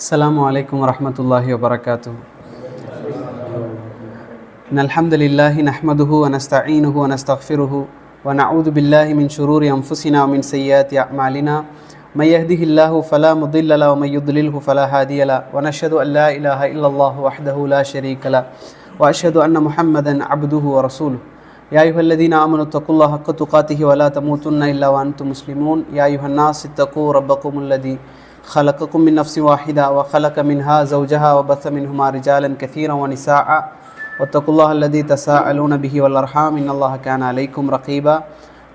السلام عليكم ورحمة الله وبركاته. إن الحمد لله نحمده ونستعينه ونستغفره ونعوذ بالله من شرور أنفسنا ومن سيئات أعمالنا. من يهده الله فلا مضل له ومن يضلله فلا هادي له ونشهد أن لا إله إلا الله وحده لا شريك له وأشهد أن محمدا عبده ورسوله. يا أيها الذين آمنوا اتقوا الله حق تقاته ولا تموتن إلا وأنتم مسلمون. يا أيها الناس اتقوا ربكم الذي خلقكم من نفس واحدة وخلق منها زوجها وبث منهما رجالا كثيرا ونساء واتقوا الله الذي تساءلون به والأرحام إن الله كان عليكم رقيبا.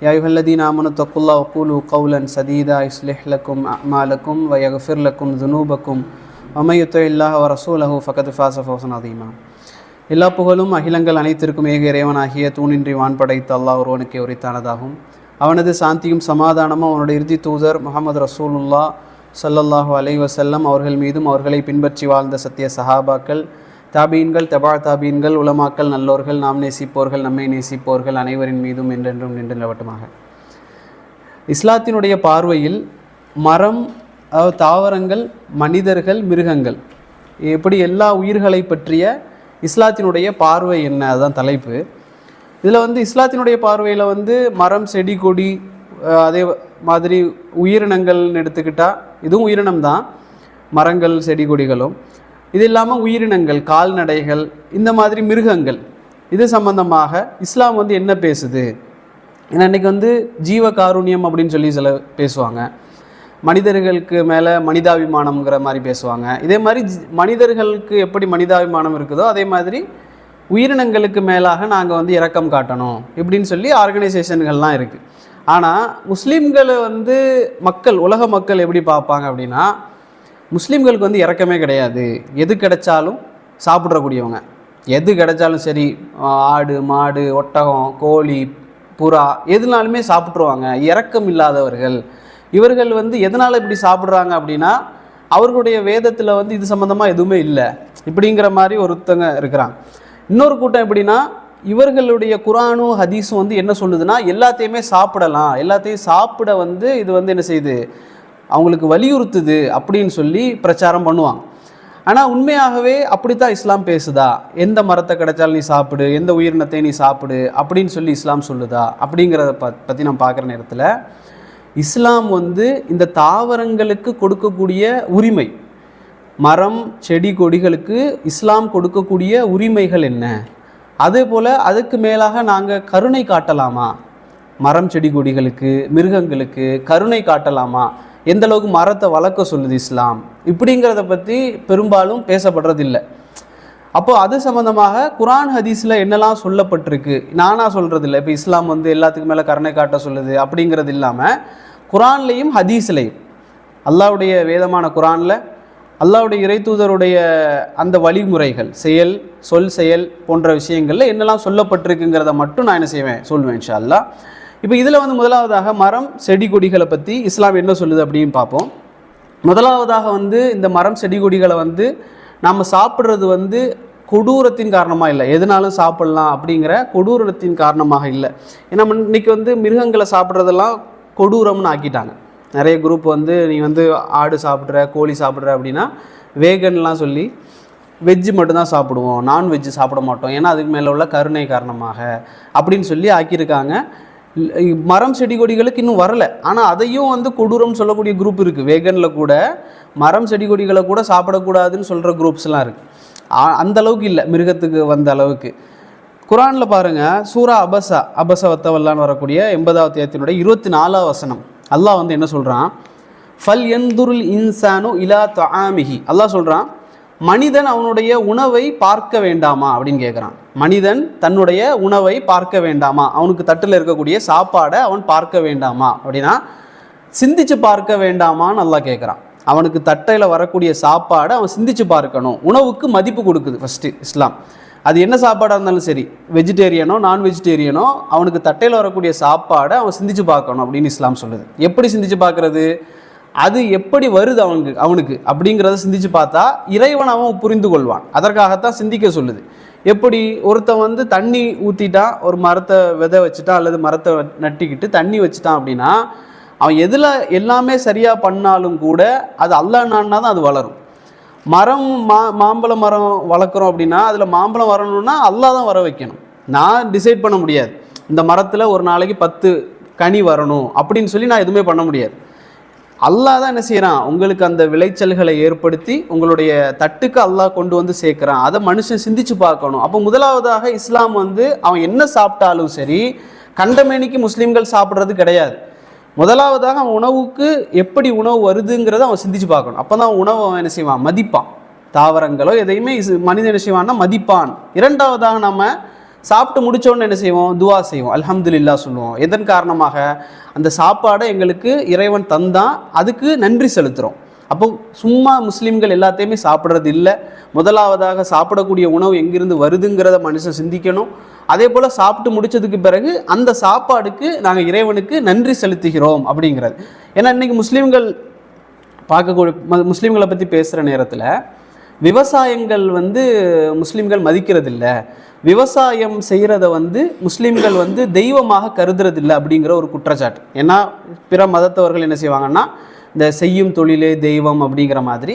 يا أيها الذين آمنوا اتقوا الله وقولوا قولا سديدا يصلح لكم أعمالكم ويغفر لكم ذنوبكم ومن يطع الله ورسوله فقد فاز فوزا عظيما. எல்லா புகழும் அகிலங்கள் அனைத்திற்கும் ஏக இறைவனாகிய தூணின்றி வான் படைத்த அல்லாஹ் ஒருவனுக்கே உரித்தானதாகும். அவனது சாந்தியும் சமாதானமும் அவனுடைய இறுதி தூதர் முஹம்மது ரசூலுல்லாஹ் ஸல்லல்லாஹு அலைஹி வஸல்லம் அவர்கள் மீதும் அவர்களை பின்பற்றி வாழ்ந்த சத்திய சஹாபாக்கள், தாபீன்கள், தபா தாபீன்கள், உலமாக்கள், நல்லோர்கள், நாம் நேசிப்போர்கள், நம்மை நேசிப்போர்கள் அனைவரின் மீதும் என்றென்றும் நின்று நிலவட்டுமாக. இஸ்லாத்தினுடைய பார்வையில் மரம், தாவரங்கள், மனிதர்கள், மிருகங்கள், எப்படி எல்லா உயிர்களை பற்றிய இஸ்லாத்தினுடைய பார்வை என்ன, அதுதான் தலைப்பு. இதில் இஸ்லாத்தினுடைய பார்வையில் மரம், செடி, கொடி, அதே மாதிரி உயிரினங்கள்னு எடுத்துக்கிட்டால் இதுவும் உயிரினம் தான், மரங்கள், செடி, கொடிகளும். இது இல்லாமல் உயிரினங்கள், கால்நடைகள், இந்த மாதிரி மிருகங்கள், இது சம்பந்தமாக இஸ்லாம் என்ன பேசுது? ஏன்னா இன்றைக்கி ஜீவ காருண்யம் அப்படின்னு சொல்லி சில பேசுவாங்க. மனிதர்களுக்கு மேலே மனிதாபிமானம்ங்கிற மாதிரி பேசுவாங்க. இதே மாதிரி மனிதர்களுக்கு எப்படி மனிதாபிமானம் இருக்குதோ அதே மாதிரி உயிரினங்களுக்கு மேலாக நாங்கள் இரக்கம் காட்டணும் இப்படின்னு சொல்லி ஆர்கனைசேஷன்கள்லாம் இருக்குது. ஆனால் முஸ்லீம்களை மக்கள், உலக மக்கள் எப்படி பார்ப்பாங்க அப்படின்னா, முஸ்லீம்களுக்கு இரக்கமே கிடையாது. எது கிடைச்சாலும் சாப்பிட்றக்கூடியவங்க, எது கிடைச்சாலும் சரி, ஆடு, மாடு, ஒட்டகம், கோழி, புறா, எதுனாலுமே சாப்பிட்ருவாங்க. இரக்கம் இல்லாதவர்கள் இவர்கள் எதனால் இப்படி சாப்பிட்றாங்க அப்படின்னா, அவர்களுடைய வேதத்தில் இது சம்மந்தமாக எதுவுமே இல்லை இப்படிங்கிற மாதிரி ஒருத்தங்க இருக்கிறாங்க. இன்னொரு கூட்டம் எப்படின்னா, இவர்களுடைய குரானும் ஹதீஸும் என்ன சொல்லுதுன்னா, எல்லாத்தையுமே சாப்பிடலாம், எல்லாத்தையும் சாப்பிட இது என்ன செய்யுது, அவங்களுக்கு வலியுறுத்துது அப்படின்னு சொல்லி பிரச்சாரம் பண்ணுவாங்க. ஆனால் உண்மையாகவே அப்படித்தான் இஸ்லாம் பேசுதா? எந்த மரத்தை கிடைச்சாலும் நீ சாப்பிடு, எந்த உயிரினத்தை நீ சாப்பிடு அப்படின்னு சொல்லி இஸ்லாம் சொல்லுதா? அப்படிங்கிறத பற்றி நம்ம பார்க்குற நேரத்தில் இஸ்லாம் இந்த தாவரங்களுக்கு கொடுக்கக்கூடிய உரிமை, மரம், செடி, கொடிகளுக்கு இஸ்லாம் கொடுக்கக்கூடிய உரிமைகள் என்ன, அதே போல் அதுக்கு மேலாக நாங்கள் கருணை காட்டலாமா? மரம், செடி, கொடிகளுக்கு, மிருகங்களுக்கு கருணை காட்டலாமா? எந்த அளவுக்கு மரத்தை வளர்க்க சொல்லுது இஸ்லாம், இப்படிங்கிறத பற்றி பெரும்பாலும் பேசப்படுறதில்லை. அப்போது அது சம்மந்தமாக குரான் ஹதீஸில் என்னெல்லாம் சொல்லப்பட்டிருக்கு, நானாக சொல்கிறதில்ல. இப்போ இஸ்லாம் எல்லாத்துக்கு மேலே கருணை காட்ட சொல்லுது அப்படிங்கிறது இல்லாமல், குரான்லேயும் ஹதீஸ்லேயும், அல்லாஹ்வுடைய வேதமான குரானில் அல்லாஹ்வுடைய இறைத்தூதருடைய அந்த வழிமுறைகள், செயல், சொல், செயல் போன்ற விஷயங்களில் என்னெல்லாம் சொல்லப்பட்டிருக்குங்கிறத மட்டும் நான் என்ன செய்வேன், சொல்லுவேன் இன்ஷா அல்லாஹ். இப்போ இதில் முதலாவதாக மரம், செடி, கொடிகளை பற்றி இஸ்லாம் என்ன சொல்லுது அப்படின்னு பார்ப்போம். முதலாவதாக இந்த மரம், செடி, கொடிகளை நாம் சாப்பிட்றது கொடூரத்தின் காரணமாக இல்லை, எதுனாலும் சாப்பிட்லாம் அப்படிங்கிற கொடூரத்தின் காரணமாக இல்லை. ஏன்னா இன்றைக்கி மிருகங்களை சாப்பிட்றதெல்லாம் கொடூரம்னு ஆக்கிட்டாங்க. நிறைய குரூப் நீ ஆடு சாப்பிட்ற, கோழி சாப்பிட்ற அப்படின்னா வேகன்லாம் சொல்லி வெஜ்ஜு மட்டும்தான் சாப்பிடுவோம், நான்வெஜ்ஜு சாப்பிட மாட்டோம், ஏன்னா அதுக்கு மேலே உள்ள கருணை காரணமாக அப்படின்னு சொல்லி ஆக்கியிருக்காங்க. மரம், செடி, கொடிகளுக்கு இன்னும் வரலை, ஆனால் அதையும் கொடூரம்னு சொல்லக்கூடிய குரூப் இருக்குது. வேகனில் கூட மரம், செடி, கொடிகளை கூட சாப்பிடக்கூடாதுன்னு சொல்கிற குரூப்ஸ்லாம் இருக்குது. அந்த அளவுக்கு இல்லை, மிருகத்துக்கு வந்த அளவுக்கு. குரானில் பாருங்கள், சூரா அபச வத்தவல்லான்னு வரக்கூடிய 80வது அத்தியாயத்தினுடைய 24வது வசனம் அல்லாஹ் என்ன சொல்கிறான், ஃபல் யன்துருல் இன்சானு இலா தஆமிஹி. அல்லாஹ் சொல்கிறான், மனிதன் அவனுடைய உணவை பார்க்க வேண்டாமா அப்படின்னு கேட்குறான். மனிதன் தன்னுடைய உணவை பார்க்க வேண்டாமா, அவனுக்கு தட்டில் இருக்கக்கூடிய சாப்பாடை அவன் பார்க்க வேண்டாமா அப்படின்னா, சிந்திச்சு பார்க்க வேண்டாமான்னு அல்லாஹ் கேட்குறான். அவனுக்கு தட்டையில் வரக்கூடிய சாப்பாடை அவன் சிந்திச்சு பார்க்கணும். உணவுக்கு மதிப்பு கொடுக்குது ஃபஸ்ட்டு இஸ்லாம். அது என்ன சாப்பாடாக இருந்தாலும் சரி, வெஜிடேரியனோ நான் வெஜிடேரியனோ, அவனுக்கு தட்டையில் வரக்கூடிய சாப்பாடை அவன் சிந்திச்சு பார்க்கணும் அப்படின்னு இஸ்லாம் சொல்லுது. எப்படி சிந்திச்சு பார்க்குறது, அது எப்படி வருது அவனுக்கு அப்படிங்கிறத சிந்திச்சு பார்த்தா இறைவன் அவன் புரிந்து கொள்வான். அதற்காகத்தான் சிந்திக்க சொல்லுது. எப்படி ஒருத்தன் தண்ணி ஊற்றிட்டான், ஒரு மரத்தை விதை வச்சுட்டான் அல்லது மரத்தை நட்டிக்கிட்டு தண்ணி வச்சுட்டான் அப்படின்னா, அவன் எதில் எல்லாமே சரியாக பண்ணாலும் கூட அது அல்லாஹ் நாடினா தான் அது வளரும். மாம்பழ மரம் வளர்க்குறோம் அப்படின்னா அதில் மாம்பழம் வரணும்னா அல்லாஹ் தான் வர வைக்கணும். நான் டிசைட் பண்ண முடியாது இந்த மரத்தில் ஒரு நாளைக்கு 10 கனி வரணும் அப்படின்னு சொல்லி நான் எதுவுமே பண்ண முடியாது. அல்லாஹ் தான் என்ன செய்கிறான், உங்களுக்கு அந்த விளைச்சல்களை ஏற்படுத்தி உங்களுடைய தட்டுக்கு அல்லாஹ் கொண்டு வந்து சேர்க்குறான். அதை மனுஷன் சிந்திச்சு பார்க்கணும். அப்போ முதலாவதாக இஸ்லாம் வந்து அவன் என்ன சாப்பிட்டாலும் சரி கண்டமேனிக்கு முஸ்லீம்கள் சாப்பிட்றது கிடையாது. முதலாவதாக அவன் உணவுக்கு எப்படி உணவு வருதுங்கிறத அவன் சிந்திச்சு பார்க்கணும். அப்போ தான் உணவை அவன் என்ன செய்வான், மதிப்பான். தாவரங்களோ எதையுமே மனிதன் என்ன செய்வான்னா மதிப்பான். இரண்டாவதாக நம்ம சாப்பிட்டு முடித்தோன்னு என்ன செய்வோம், துவா செய்வோம், அல்ஹம்துலில்லாஹ் சொல்லுவோம். எதன் காரணமாக, அந்த சாப்பாடை எங்களுக்கு இறைவன் தந்தான், அதுக்கு நன்றி செலுத்துகிறோம். அப்போ சும்மா முஸ்லீம்கள் எல்லாத்தையுமே சாப்பிட்றது இல்லை. முதலாவதாக சாப்பிடக்கூடிய உணவு எங்கிருந்து வருதுங்கிறத மனுஷன் சிந்திக்கணும். அதே போல் சாப்பிட்டு முடித்ததுக்கு பிறகு அந்த சாப்பாடுக்கு நாங்கள் இறைவனுக்கு நன்றி செலுத்துகிறோம் அப்படிங்கிறது. ஏன்னா இன்றைக்கி முஸ்லீம்கள் முஸ்லீம்களை பற்றி பேசுகிற நேரத்தில் விவசாயங்கள் வந்து முஸ்லீம்கள் மதிக்கிறதில்ல, விவசாயம் செய்கிறத வந்து முஸ்லீம்கள் வந்து தெய்வமாக கருதுறதில்லை அப்படிங்கிற ஒரு குற்றச்சாட்டு. ஏன்னா பிற மதத்தவர்கள் என்ன செய்வாங்கன்னா இந்த செய்யும் தொழிலே தெய்வம் அப்படிங்கிற மாதிரி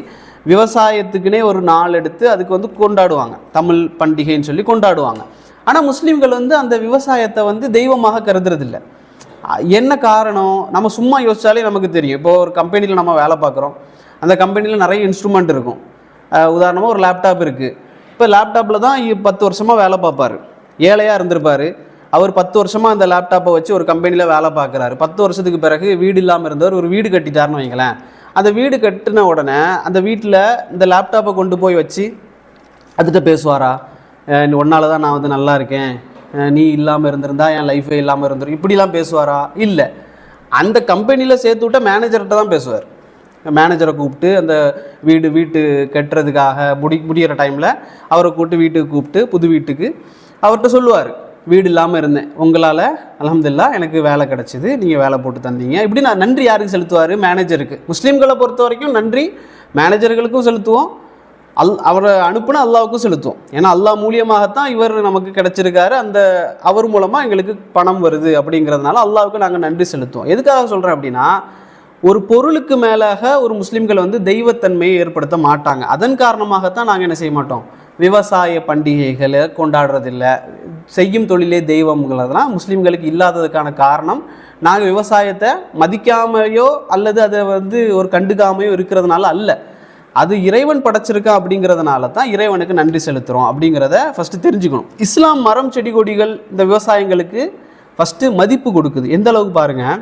விவசாயத்துக்குனே ஒரு நாள் எடுத்து அதுக்கு வந்து கொண்டாடுவாங்க, தமிழ் பண்டிகைன்னு சொல்லி கொண்டாடுவாங்க. ஆனால் முஸ்லீம்கள் வந்து அந்த விவசாயத்தை வந்து தெய்வமாக கருதுறதில்லை. என்ன காரணம், நம்ம சும்மா யோசித்தாலே நமக்கு தெரியும். இப்போது ஒரு கம்பெனியில் நம்ம வேலை பார்க்குறோம், அந்த கம்பெனியில் நிறைய இன்ஸ்ட்ருமெண்ட் இருக்கும். உதாரணமாக ஒரு லேப்டாப் இருக்குது. இப்போ லேப்டாப்பில் தான் 10 வருஷமாக வேலை பார்ப்பார், ஏழையாக இருந்திருப்பார். அவர் 10 வருஷமாக அந்த லேப்டாப்பை வச்சு ஒரு கம்பெனியில் வேலை பார்க்குறாரு. 10 வருஷத்துக்கு பிறகு வீடு இல்லாமல் இருந்தவர் ஒரு வீடு கட்டிட்டாருன்னு வைங்களேன். அந்த வீடு கட்டின உடனே அந்த வீட்டில் இந்த லேப்டாப்பை கொண்டு போய் வச்சு அதுகிட்ட பேசுவாரா, ஒன்னால தான் நான் வந்து நல்லா இருக்கேன், நீ இல்லாமல் இருந்திருந்தா என் லைஃபே இல்லாமல் இருந்திருக்கும், இப்படிலாம் பேசுவாரா? இல்லை. அந்த கம்பெனியில் சேர்த்து விட்ட மேனேஜர்கிட்ட தான் பேசுவார். மேனேஜரை கூப்பிட்டு அந்த வீட்டு கட்டுறதுக்காக முடிகிற டைமில் அவரை கூப்பிட்டு வீட்டுக்கு கூப்பிட்டு புது வீட்டுக்கு அவர்கிட்ட சொல்லுவார், வீடு இல்லாமல் இருந்தேன், உங்களால் அல்ஹம்துலில்லாஹ் எனக்கு வேலை கிடச்சிது, நீங்கள் வேலை போட்டு தந்தீங்க. இப்படி நான் நன்றி யாருக்கு செலுத்துவார், மேனேஜருக்கு. முஸ்லீம்களை பொறுத்த வரைக்கும் நன்றி மேனேஜர்களுக்கும் செலுத்துவோம், அவரை அனுப்புனா அல்லாவுக்கும் செலுத்துவோம். ஏன்னா அல்லாஹ் மூலியமாகத்தான் இவர் நமக்கு கிடச்சிருக்காரு, அந்த அவர் மூலமாக எங்களுக்கு பணம் வருது அப்படிங்கிறதுனால அல்லாவுக்கு நாங்கள் நன்றி செலுத்துவோம். எதுக்காக சொல்கிறேன் அப்படின்னா, ஒரு பொருளுக்கு மேலாக ஒரு முஸ்லீம்கள் வந்து தெய்வத்தன்மையை ஏற்படுத்த மாட்டாங்க. அதன் காரணமாகத்தான் நாங்கள் என்ன செய்ய மாட்டோம், விவசாய பண்டிகைகளை கொண்டாடுறதில்லை. செய்யும் தொழிலே தெய்வங்களெல்லாம் முஸ்லீம்களுக்கு இல்லாததுக்கான காரணம், நாங்கள் விவசாயத்தை மதிக்காமையோ அல்லது அதை வந்து ஒரு கண்டுக்காமையோ இருக்கிறதுனால அல்ல, அது இறைவன் படைச்சிருக்கா அப்படிங்கிறதுனால தான் இறைவனுக்கு நன்றி செலுத்துகிறோம் அப்படிங்கிறத ஃபஸ்ட்டு தெரிஞ்சுக்கணும். இஸ்லாம் மரம் செடி கொடிகள் இந்த விவசாயங்களுக்கு ஃபஸ்ட்டு மதிப்பு கொடுக்குது. எந்த அளவுக்கு பாருங்கள்,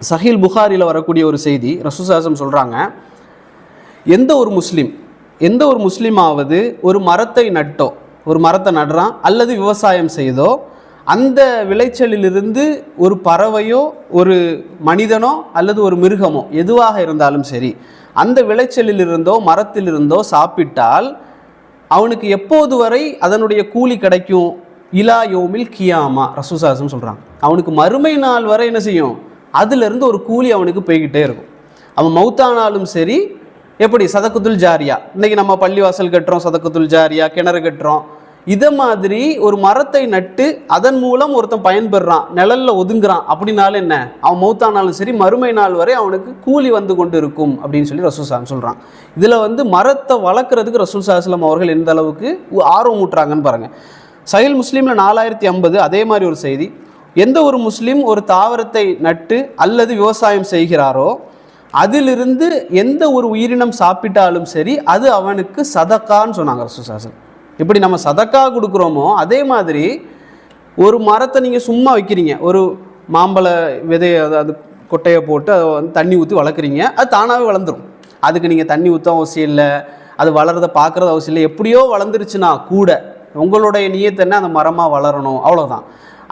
சஹீல் புகாரியில் வரக்கூடிய ஒரு செய்தி, ரசூலுல்லாஹி ஸல்லல்லாஹு அலைஹி வஸல்லம் சொல்கிறாங்க, எந்த ஒரு முஸ்லீமாவது ஒரு மரத்தை நட்டோ, ஒரு மரத்தை நடுறான் அல்லது விவசாயம் செய்தோ, அந்த விளைச்சலிலிருந்து ஒரு பறவையோ ஒரு மனிதனோ அல்லது ஒரு மிருகமோ எதுவாக இருந்தாலும் சரி, அந்த விளைச்சலிலிருந்தோ மரத்திலிருந்தோ சாப்பிட்டால் அவனுக்கு எப்போது வரை அதனுடைய கூலி கிடைக்கும், இலா யோமில் கியாமா, ரசூலுல்லாஹி ஸல்லல்லாஹு அலைஹி வஸல்லம் சொல்கிறாங்க. அவனுக்கு மறுமை நாள் வரை என்ன செய்யும், அதிலிருந்து ஒரு கூலி அவனுக்கு போய்கிட்டே இருக்கும். அவன் மௌத்தானாலும் சரி, எப்படி சதக்கத்துல் ஜாரியா, இன்றைக்கி நம்ம பள்ளிவாசல் கட்டுறோம், சதக்கத்துல் ஜாரியா, கிணறு கட்டுறோம், இதை மாதிரி ஒரு மரத்தை நட்டு அதன் மூலம் ஒருத்தன் பயன்பெறான், நிழலில் ஒதுங்குறான் அப்படின்னாலும் என்ன, அவன் மௌத்தானாலும் சரி மறுமை நாள் வரை அவனுக்கு கூலி வந்து கொண்டு இருக்கும் அப்படின்னு சொல்லி ரசூலுல்லாஹி ஸல்லல்லாஹு அலைஹி வஸல்லம் சொல்கிறான். இதில் வந்து மரத்தை வளர்க்குறதுக்கு ரசூலுல்லாஹி ஸல்லல்லாஹு அலைஹி வஸல்லம் அவர்கள் எந்த அளவுக்கு ஆர்வம் ஊட்டுறாங்கன்னு பாருங்கள். சஹீல் முஸ்லீமில் 4050 அதே மாதிரி ஒரு செய்தி, எந்த ஒரு முஸ்லீம் ஒரு தாவரத்தை நட்டு அல்லது விவசாயம் செய்கிறாரோ அதிலிருந்து எந்த ஒரு உயிரினம் சாப்பிட்டாலும் சரி அது அவனுக்கு சதக்கான்னு சொன்னாங்க ரசூலுல்லாஹி ஸல்லல்லாஹு அலைஹி வஸல்லம். இப்படி நம்ம சதக்கா கொடுக்குறோமோ அதே மாதிரி ஒரு மரத்தை நீங்கள் சும்மா வைக்கிறீங்க, ஒரு மாம்பழ விதையை அது கொட்டையை போட்டு அதை வந்து தண்ணி ஊற்றி வளர்க்குறீங்க, அது தானாகவே வளர்ந்துடும். அதுக்கு நீங்கள் தண்ணி ஊற்ற அவசியம் இல்லை, அது வளர்றதை பார்க்குறது அவசியம் இல்லை. எப்படியோ வளர்ந்துருச்சுன்னா கூட உங்களுடைய நியத்து என்ன, அந்த மரமாக வளரணும், அவ்வளோதான்.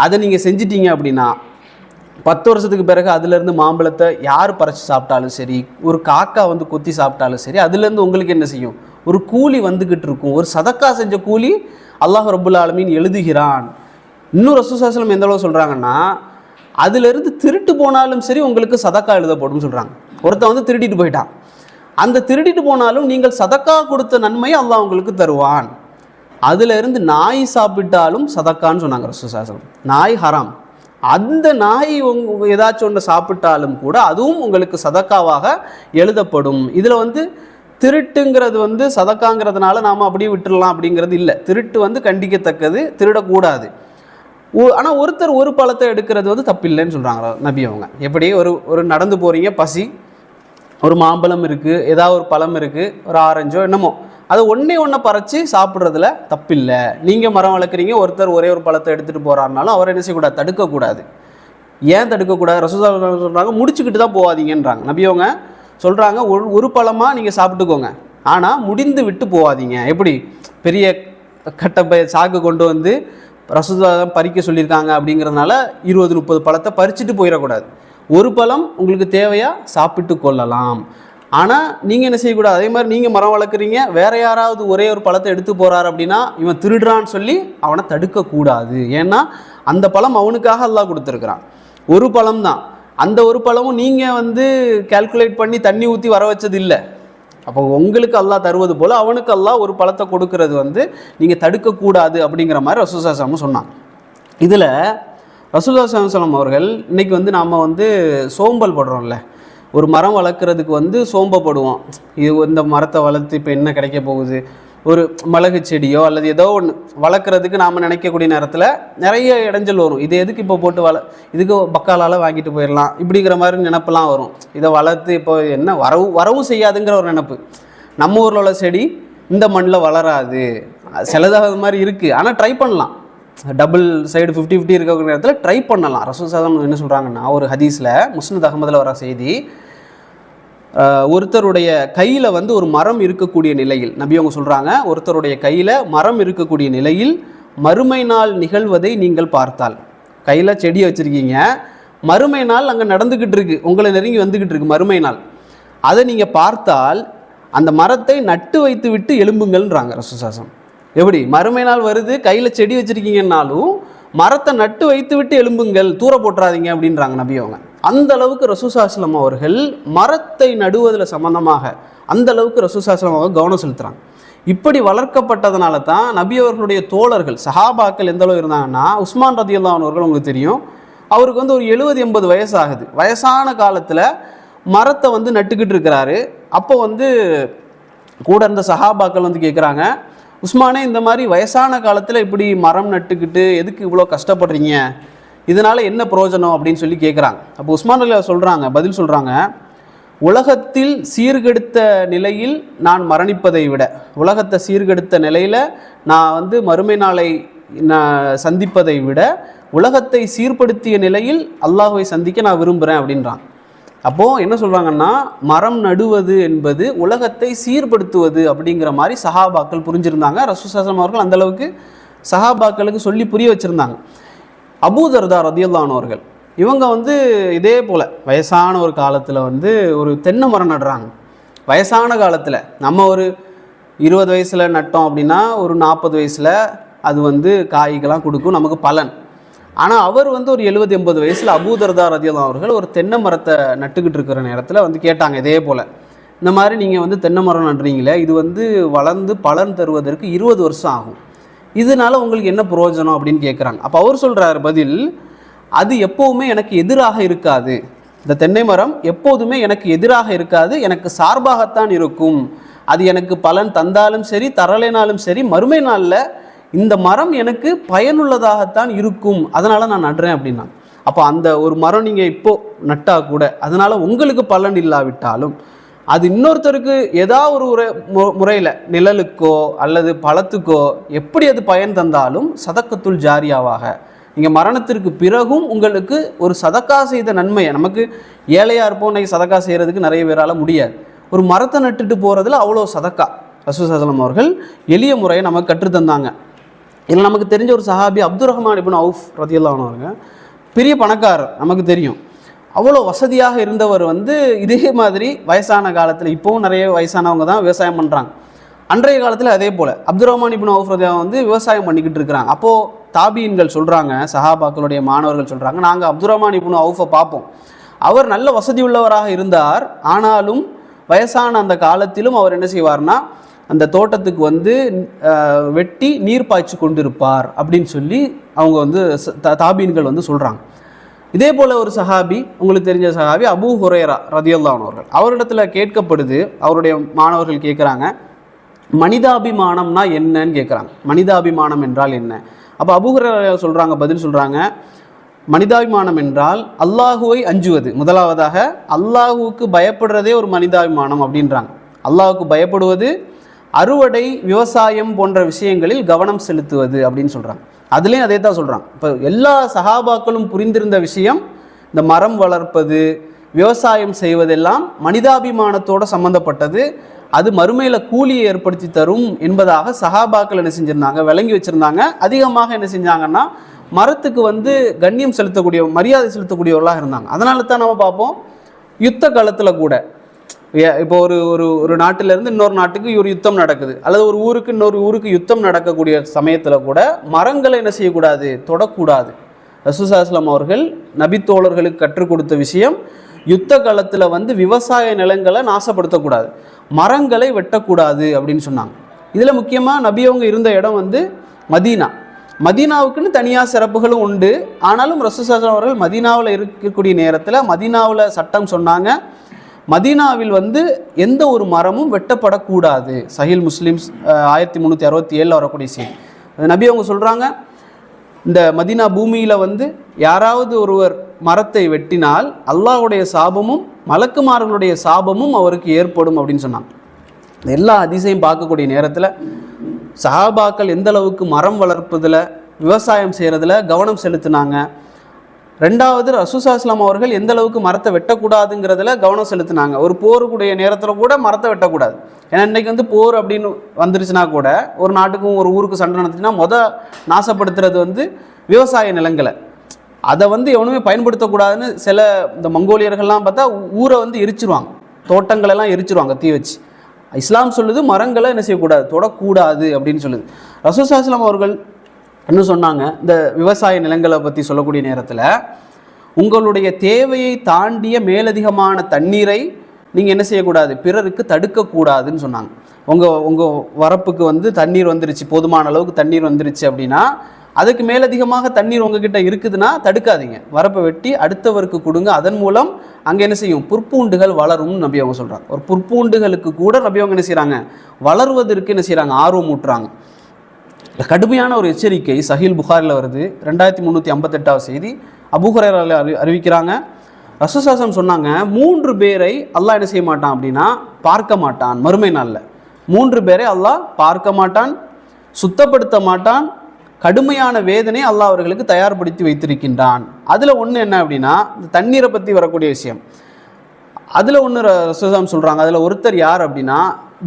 அதை நீங்கள் செஞ்சிட்டீங்க அப்படின்னா 10 வருஷத்துக்கு பிறகு அதுலேருந்து மாம்பழத்தை யார் பறித்து சாப்பிட்டாலும் சரி, ஒரு காக்கா வந்து கொத்தி சாப்பிட்டாலும் சரி, அதுலேருந்து உங்களுக்கு என்ன செய்யும், ஒரு கூலி வந்துக்கிட்டு இருக்கும். ஒரு சதக்கா செஞ்ச கூலி அல்லாஹ் ரப்புல் ஆலமீன் எழுதுகிறான். இன்னும் ரசூலுல்லாஹி ஸல்லல்லாஹு அலைஹி வஸல்லம் எந்த அளவு சொல்கிறாங்கன்னா, அதிலிருந்து திருட்டு போனாலும் சரி உங்களுக்கு சதக்கா எழுதப்படும் சொல்கிறாங்க. ஒருத்தன் வந்து திருடிட்டு போயிட்டான், அந்த திருடிட்டு போனாலும் நீங்கள் சதக்கா கொடுத்த நன்மையை அல்லாஹ் உங்களுக்கு தருவான். அதிலிருந்து நாய் சாப்பிட்டாலும் சதக்கான்னு சொன்னாங்க ரசூலுல்லாஹி ஸல்லல்லாஹு அலைஹி வஸல்லம். நாய் ஹராம், அந்த நாய் ஏதாச்சும் ஒன்று சாப்பிட்டாலும் கூட அதுவும் உங்களுக்கு சதக்காவாக எழுதப்படும். இதில் வந்து திருட்டுங்கிறது வந்து சதக்காங்கிறதுனால நாம் அப்படியே விட்டுடலாம் அப்படிங்கிறது இல்லை. திருட்டு வந்து கண்டிக்கத்தக்கது, திருடக்கூடாது. ஆனால் ஒருத்தர் ஒரு பழத்தை எடுக்கிறது வந்து தப்பில்லைன்னு சொல்கிறாங்க நபி அவங்க. எப்படி ஒரு நடந்து போகிறீங்க, பசி, ஒரு மாம்பழம் இருக்குது, ஏதாவது ஒரு பழம் இருக்குது, ஒரு ஆரஞ்சோ என்னமோ, அதை ஒன்றை பறித்து சாப்பிட்றதுல தப்பில்லை. நீங்கள் மரம் வளர்க்குறீங்க, ஒருத்தர் ஒரே ஒரு பழத்தை எடுத்துகிட்டு போகிறாருனாலும் அவர் என்ன செய்யக்கூடாது, தடுக்கக்கூடாது. ஏன் தடுக்கக்கூடாது? ரசூலுல்லாஹ் சொல்கிறாங்க, முடிச்சுக்கிட்டு தான் போகாதீங்கன்றாங்க நபி அவங்க. சொல்கிறாங்க, ஒரு பழமாக நீங்கள் சாப்பிட்டுக்கோங்க, ஆனால் முடிந்து விட்டு போகாதீங்க. எப்படி பெரிய கட்டை சாக்கு கொண்டு வந்து ரசூலுல்லாஹ் பறிக்க சொல்லியிருக்காங்க அப்படிங்கிறதுனால 20-30 பழத்தை பறிச்சுட்டு போயிடக்கூடாது. ஒரு பழம் உங்களுக்கு தேவையா சாப்பிட்டு கொள்ளலாம். ஆனால் நீங்கள் என்ன செய்யக்கூடாது, அதே மாதிரி நீங்கள் மரம் வளர்க்குறீங்க, வேறு யாராவது ஒரே ஒரு பழத்தை எடுத்து போகிறார் அப்படின்னா இவன் திருடுறான்னு சொல்லி அவனை தடுக்கக்கூடாது. ஏன்னா அந்த பழம் அவனுக்காக அல்லாஹ் கொடுத்துருக்குறான். ஒரு பழம் தான், அந்த ஒரு பழமும் நீங்கள் வந்து கால்குலேட் பண்ணி தண்ணி ஊற்றி வர வச்சது இல்லை. அப்போ உங்களுக்கு அல்லாஹ் தருவது போல் அவனுக்கு அல்லாஹ் ஒரு பழத்தை கொடுக்கறது வந்து நீங்கள் தடுக்கக்கூடாது அப்படிங்கிற மாதிரி ரசூலுல்லாஹி ஸல்லல்லாஹு அலைஹி வஸல்லம் சொன்னாங்க. இதில் ரசூலுல்லாஹி ஸல்லல்லாஹு அலைஹி வஸல்லம் அவர்கள் இன்றைக்கி வந்து நாம் வந்து சோம்பல் படுறோம்ல, ஒரு மரம் வளர்க்குறதுக்கு வந்து சோம்பப்படுவோம். இது இந்த மரத்தை வளர்த்து இப்போ என்ன கிடைக்க போகுது, ஒரு மிளகு செடியோ அல்லது ஏதோ ஒன்று வளர்க்குறதுக்கு நாம் நினைக்கக்கூடிய நேரத்தில் நிறைய இடைஞ்சல் வரும். இது எதுக்கு இப்போ போட்டு இதுக்கு பக்காலால் வாங்கிட்டு போயிடலாம் இப்படிங்கிற மாதிரி நினப்பெல்லாம் வரும். இதை வளர்த்து இப்போ என்ன வரவும் செய்யாதுங்கிற ஒரு நினப்பு. நம்ம ஊரில் உள்ள செடி இந்த மண்ணில் வளராது, சிலதாக மாதிரி இருக்குது, ஆனால் ட்ரை பண்ணலாம். டபுள் சைடு 50-50 இருக்கக்கூடிய நேரத்தில் ட்ரை பண்ணலாம். ரசூலுல்லாஹி ஸல்லல்லாஹு அலைஹி வஸல்லம் என்ன சொல்கிறாங்கன்னா, ஒரு ஹதீஸில் முஸ்னத் அஹ்மதில் வர செய்தி, ஒருத்தருடைய கையில் வந்து ஒரு மரம் இருக்கக்கூடிய நிலையில், நபி அவங்க சொல்கிறாங்க, ஒருத்தருடைய கையில் மரம் இருக்கக்கூடிய நிலையில் மறுமை நாள் நிகழ்வதை நீங்கள் பார்த்தால், கையில் செடியை வச்சுருக்கீங்க, மறுமை நாள் அங்கே நடந்துக்கிட்டு இருக்கு, உங்களை நெருங்கி வந்துக்கிட்டு இருக்கு மறுமை நாள், அதை நீங்கள் பார்த்தால் அந்த மரத்தை நட்டு வைத்து விட்டு எழும்புங்கள்ன்றாங்க ரசூலுல்லாஹி. எப்படி மறுமை நாள் வருது, கையில் செடி வச்சுருக்கீங்கன்னாலும் மரத்தை நட்டு வைத்து விட்டு எழும்புங்கள், தூர போட்டுறாதீங்க அப்படின்றாங்க நபி அவங்க. அந்த அளவுக்கு ரசூலுல்லாஹி ஸல்லல்லாஹு அலைஹி வஸல்லம் அவர்கள் மரத்தை நடுவதில் சம்பந்தமாக அந்த அளவுக்கு ரசூலுல்லாஹி ஸல்லல்லாஹு அலைஹி வஸல்லம் கவனம் செலுத்துகிறாங்க. இப்படி வளர்க்கப்பட்டதுனால தான் நபி அவர்களுடைய தோழர்கள் சஹாபாக்கள் எந்த அளவு இருந்தாங்கன்னா, உஸ்மான் ரதியல்லாஹு அன்ஹு அவர்கள் உங்களுக்கு தெரியும், அவருக்கு வந்து ஒரு 70-80 வயசு ஆகுது. வயசான காலத்தில் மரத்தை வந்து நட்டுக்கிட்டு இருக்கிறாரு. அப்போ வந்து கூட இருந்த சஹாபாக்கள் வந்து கேட்குறாங்க, உஸ்மானே இந்த மாதிரி வயசான காலத்தில் இப்படி மரம் நட்டுக்கிட்டு எதுக்கு இவ்வளோ கஷ்டப்படுறீங்க, இதனால் என்ன பிரயோஜனம் அப்படின்னு சொல்லி கேட்குறாங்க. அப்போ உஸ்மான் ரலியல்லாஹு சொல்கிறாங்க, பதில் சொல்கிறாங்க, உலகத்தில் சீர்கெடுத்த நிலையில் நான் மரணிப்பதை விட, உலகத்தை சீர்கெடுத்த நிலையில் நான் வந்து மறுமை நாளை நான் சந்திப்பதை விட உலகத்தை சீர்படுத்திய நிலையில் அல்லாஹ்வை சந்திக்க நான் விரும்புகிறேன் அப்படின்றான். அப்போது என்ன சொல்கிறாங்கன்னா, மரம் நடுவது என்பது உலகத்தை சீர்படுத்துவது அப்படிங்கிற மாதிரி சஹாபாக்கள் புரிஞ்சிருந்தாங்க. ரசூலுல்லாஹி ஸல்லல்லாஹு அலைஹி வஸல்லம் அவர்கள் அந்தளவுக்கு சஹாபாக்களுக்கு சொல்லி புரிய வச்சுருந்தாங்க. அபூ தர்தா ரதியல்லாஹு அன்ஹு அவர்கள் இவங்க வந்து இதே போல் வயசான ஒரு காலத்தில் வந்து ஒரு தென்னை மரம் நடுறாங்க. வயசான காலத்தில் நம்ம ஒரு 20 வயசில் நட்டோம் அப்படின்னா ஒரு 40 வயசில் அது வந்து காய்கெல்லாம் கொடுக்கும், நமக்கு பலன். ஆனால் அவர் வந்து ஒரு 70-80 வயசில் அபூ தர்தா ரதியல்லாஹு அவர்கள் ஒரு தென்னை மரத்தை நட்டுக்கிட்டு இருக்கிற நேரத்தில் வந்து கேட்டாங்க, இதே போல் இந்த மாதிரி நீங்கள் வந்து தென்னை மரம் நடுறீங்களே, இது வந்து வளர்ந்து பலன் தருவதற்கு 20 வருஷம் ஆகும், இதனால் உங்களுக்கு என்ன பிரயோஜனம் அப்படின்னு கேட்குறாங்க. அப்போ அவர் சொல்கிறார் பதில், அது எப்போவுமே எனக்கு எதிராக இருக்காது, இந்த தென்னை மரம் எப்போதுமே எனக்கு எதிராக இருக்காது, எனக்கு சார்பாகத்தான் இருக்கும். அது எனக்கு பலன் தந்தாலும் சரி தரலைனாலும் சரி மறுமை நாளில் இந்த மரம் எனக்கு பயனுள்ளதாகத்தான் இருக்கும், அதனால் நான் நடுறேன் அப்படின்னா. அப்போ அந்த ஒரு மரம் நீங்கள் இப்போது நட்டால் கூட அதனால் உங்களுக்கு பலன் இல்லாவிட்டாலும் அது இன்னொருத்தருக்கு ஏதாவது ஒரு முறையில் நிழலுக்கோ அல்லது பழத்துக்கோ எப்படி அது பயன் தந்தாலும் சதக்கத்துல் ஜாரியாவாக நீங்கள் மரணத்திற்கு பிறகும் உங்களுக்கு ஒரு சதக்கா செய்த நன்மையை, நமக்கு ஏழையாக இருப்போம் இன்றைக்கி சதக்கா செய்கிறதுக்கு நிறைய பேரால் முடியாது, ஒரு மரத்தை நட்டுட்டு போகிறதுல அவ்வளோ சதக்கா ரசூலுல்லாஹி ஸல்லல்லாஹு அலைஹி வஸல்லம் அவர்கள் எளிய முறையை நமக்கு கற்றுத்தந்தாங்க. இதில் நமக்கு தெரிஞ்ச ஒரு சஹாபி அப்துர் ரஹ்மான் இப்னு அவுஃப் ரதியல்லாஹு அன்ஹு, பெரிய பணக்காரர், நமக்கு தெரியும், அவ்வளோ வசதியாக இருந்தவர் வந்து இதே மாதிரி வயசான காலத்தில், இப்போவும் நிறைய வயசானவங்க தான் விவசாயம் பண்ணுறாங்க, அன்றைய காலத்தில் அதே போல் அப்துர் ரஹ்மான் இப்னு அவுஃப் ரதியல்லாஹு வந்து விவசாயம் பண்ணிக்கிட்டு இருக்கிறாங்க. அப்போது தாபீன்கள் சொல்கிறாங்க, சஹாபாக்களுடைய மாணவர்கள் சொல்கிறாங்க, நாங்கள் அப்துர் ரஹ்மான் இப்னு அவுஃபை பார்ப்போம், அவர் நல்ல வசதி உள்ளவராக இருந்தார், ஆனாலும் வயசான அந்த காலத்திலும் அவர் என்ன செய்வார்னா அந்த தோட்டத்துக்கு வந்து வெட்டி நீர் பாய்ச்சி கொண்டிருப்பார் அப்படின்னு சொல்லி அவங்க வந்து தாபீன்கள் வந்து சொல்கிறாங்க. இதே போல் ஒரு சஹாபி, உங்களுக்கு தெரிஞ்ச சஹாபி அபூ ஹுரைரா ரலியல்லாஹு அன்ஹு அவர்கள், அவரிடத்துல கேட்கப்படுது, அவருடைய மாணவர்கள் கேட்குறாங்க, மனிதாபிமானம்னா என்னன்னு கேட்குறாங்க. மனிதாபிமானம் என்றால் என்ன? அப்போ அபூ ஹுரைரா சொல்கிறாங்க, பதில் சொல்கிறாங்க, மனிதாபிமானம் என்றால் அல்லாஹுவை அஞ்சுவது. முதலாவதாக அல்லாஹுவுக்கு பயப்படுறதே ஒரு மனிதாபிமானம் அப்படின்றாங்க. அல்லாஹுக்கு பயப்படுவது, அறுவடை, விவசாயம் போன்ற விஷயங்களில் கவனம் செலுத்துவது அப்படின்னு சொல்கிறாங்க. அதுலேயும் அதே தான் சொல்கிறாங்க. இப்போ எல்லா சஹாபாக்களும் புரிந்திருந்த விஷயம், இந்த மரம் வளர்ப்பது, விவசாயம் செய்வதெல்லாம் மனிதாபிமானத்தோடு சம்மந்தப்பட்டது, அது மறுமையில் கூலியை ஏற்படுத்தி தரும் என்பதாக சஹாபாக்கள் என்ன செஞ்சுருந்தாங்க, விளங்கி வச்சுருந்தாங்க. அதிகமாக என்ன செஞ்சாங்கன்னா மரத்துக்கு கண்ணியம் செலுத்தக்கூடிய, மரியாதை செலுத்தக்கூடியவர்களாக இருந்தாங்க. அதனால தான் நம்ம பார்ப்போம், யுத்த காலத்தில் கூட இப்போ ஒரு ஒரு ஒரு நாட்டிலேருந்து இன்னொரு நாட்டுக்கு ஒரு யுத்தம் நடக்குது, அல்லது ஒரு ஊருக்கு இன்னொரு ஊருக்கு யுத்தம் நடக்கக்கூடிய சமயத்தில் கூட மரங்களை என்ன செய்யக்கூடாது, தொடக்கூடாது. ரசூலுல்லாஹி ஸல்லல்லாஹு அலைஹி வஸல்லம் அவர்கள் நபித்தோழர்களுக்கு கற்றுக் கொடுத்த விஷயம், யுத்த காலத்தில் விவசாய நிலங்களை நாசப்படுத்தக்கூடாது, மரங்களை வெட்டக்கூடாது அப்படின்னு சொன்னாங்க. இதில் முக்கியமாக நபி அவங்க இருந்த இடம் மதீனா. மதீனாவுக்குன்னு தனியாக சிறப்புகளும் உண்டு. ஆனாலும் ரசூலுல்லாஹி ஸல்லல்லாஹு அலைஹி வஸல்லம் அவர்கள் மதீனாவில் இருக்கக்கூடிய நேரத்தில் மதீனாவில் சட்டம் சொன்னாங்க, மதீனாவில் எந்த ஒரு மரமும் வெட்டப்படக்கூடாது. சஹீல் முஸ்லிம் 1367 வரக்கூடிய செய்தி. நபி அவங்க சொல்கிறாங்க, இந்த மதீனா பூமியில் யாராவது ஒருவர் மரத்தை வெட்டினால் அல்லாஹ்வுடைய சாபமும் மலக்குமார்களுடைய சாபமும் அவருக்கு ஏற்படும் அப்படின்னு சொன்னாங்க. எல்லா ஹதீஸையும் பார்க்கக்கூடிய நேரத்தில் சஹாபாக்கள் எந்த அளவுக்கு மரம் வளர்ப்பதில், விவசாயம் செய்கிறதுல கவனம் செலுத்தினாங்க. ரெண்டாவது, ரசூலுல்லாஹி ஸல்லல்லாஹு அலைஹி வஸல்லம் அவர்கள் எந்த அளவுக்கு மரத்தை வெட்டக்கூடாதுங்கிறதுல கவனம் செலுத்தினாங்க. ஒரு போருக்குடைய நேரத்தில் கூட மரத்தை வெட்டக்கூடாது. ஏன்னா இன்றைக்கி போர் அப்படின்னு வந்துருச்சுன்னா கூட, ஒரு நாட்டுக்கும் ஒரு ஊருக்கு சண்டை நடந்துச்சுன்னா நாசப்படுத்துறது விவசாய நிலங்களை, அதை எவனுமே பயன்படுத்தக்கூடாதுன்னு சில இந்த மங்கோலியர்கள்லாம் பார்த்தா ஊரை எரிச்சிருவாங்க, தோட்டங்களெல்லாம் எரிச்சிருவாங்க தீ வச்சு. இஸ்லாம் சொல்லுது மரங்களை என்ன செய்யக்கூடாது, தொடக்கூடாது அப்படின்னு சொல்லுது. ரசூலுல்லாஹி ஸல்லல்லாஹு அலைஹி வஸல்லம் அவர்கள் என்ன சொன்னாங்க, இந்த விவசாய நிலங்களை பற்றி சொல்லக்கூடிய நேரத்தில், உங்களுடைய தேவையை தாண்டிய மேலதிகமான தண்ணீரை நீங்கள் என்ன செய்யக்கூடாது, பிறருக்கு தடுக்கக்கூடாதுன்னு சொன்னாங்க. உங்கள் வரப்புக்கு தண்ணீர் வந்துருச்சு, போதுமான அளவுக்கு தண்ணீர் வந்துருச்சு அப்படின்னா, அதுக்கு மேலதிகமாக தண்ணீர் உங்ககிட்ட இருக்குதுன்னா தடுக்காதீங்க, வரப்பை வெட்டி அடுத்தவருக்கு கொடுங்க. அதன் மூலம் அங்கே என்ன செய்யும், புற்பூண்டுகள் வளரும்னு நபி அவங்க சொல்கிறாங்க. ஒரு புற்பூண்டுகளுக்கு கூட நபி அவங்க என்ன செய்கிறாங்க, வளருவதற்கு என்ன செய்கிறாங்க, ஆர்வம் ஊட்டுறாங்க. கடுமையான ஒரு எச்சரிக்கை சஹீல் புகாரில் வருது, 2358 செய்தி. அபூ ஹுரைரா அறிவிக்கிறாங்க, ரசூலுல்லாஹி ஸல்லல்லாஹு அலைஹி வஸல்லம் சொன்னாங்க, 3 பேரை அல்லாஹ் என்ன செய்ய மாட்டான் அப்படின்னா பார்க்க மாட்டான் மறுமை நாளில். 3 பேரை அல்லாஹ் பார்க்க மாட்டான், சுத்தப்படுத்த மாட்டான், கடுமையான வேதனை அல்லாஹ் அவர்களுக்கு தயார்படுத்தி வைத்திருக்கின்றான். அதில் ஒன்று என்ன அப்படின்னா, இந்த தண்ணீரை பற்றி வரக்கூடிய விஷயம். அதில் ஒன்று ரசூலுல்லாஹி சொல்கிறாங்க, அதில் ஒருத்தர் யார் அப்படின்னா,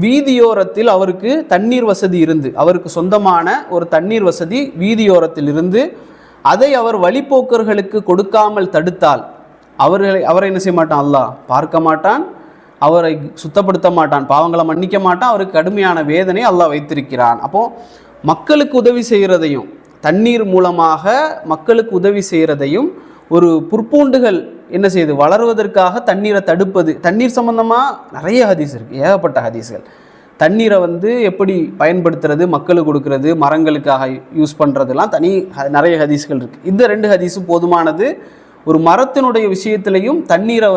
வீதியோரத்தில் அவருக்கு தண்ணீர் வசதி இருந்து, அவருக்கு சொந்தமான ஒரு தண்ணீர் வசதி வீதியோரத்தில் இருந்து, அதை அவர் வழிப்போக்கர்களுக்கு கொடுக்காமல் தடுத்தால் அவரை என்ன செய்ய மாட்டான், அல்லாஹ் பார்க்க மாட்டான், அவரை சுத்தப்படுத்த மாட்டான், பாவங்களை மன்னிக்க மாட்டான், அவருக்கு கடுமையான வேதனை அல்லாஹ் வைத்திருக்கிறான். அப்போது மக்களுக்கு உதவி செய்கிறதையும், தண்ணீர் மூலமாக மக்களுக்கு உதவி செய்கிறதையும், ஒரு புற்பூண்டுகள் என்ன செய்யுது, வளருவதற்காக தண்ணீரை தடுப்பது. தண்ணீர் சம்பந்தமாக நிறைய ஹதீஸ் இருக்குது, ஏகப்பட்ட ஹதீஸ்கள். தண்ணீரை எப்படி பயன்படுத்துறது, மக்களுக்கு கொடுக்கறது, மரங்களுக்காக யூஸ் பண்ணுறதுலாம் நிறைய ஹதீஸ்கள் இருக்குது. இந்த 2 ஹதீஸும் போதுமானது. ஒரு மரத்தினுடைய விஷயத்திலையும் தண்ணீரை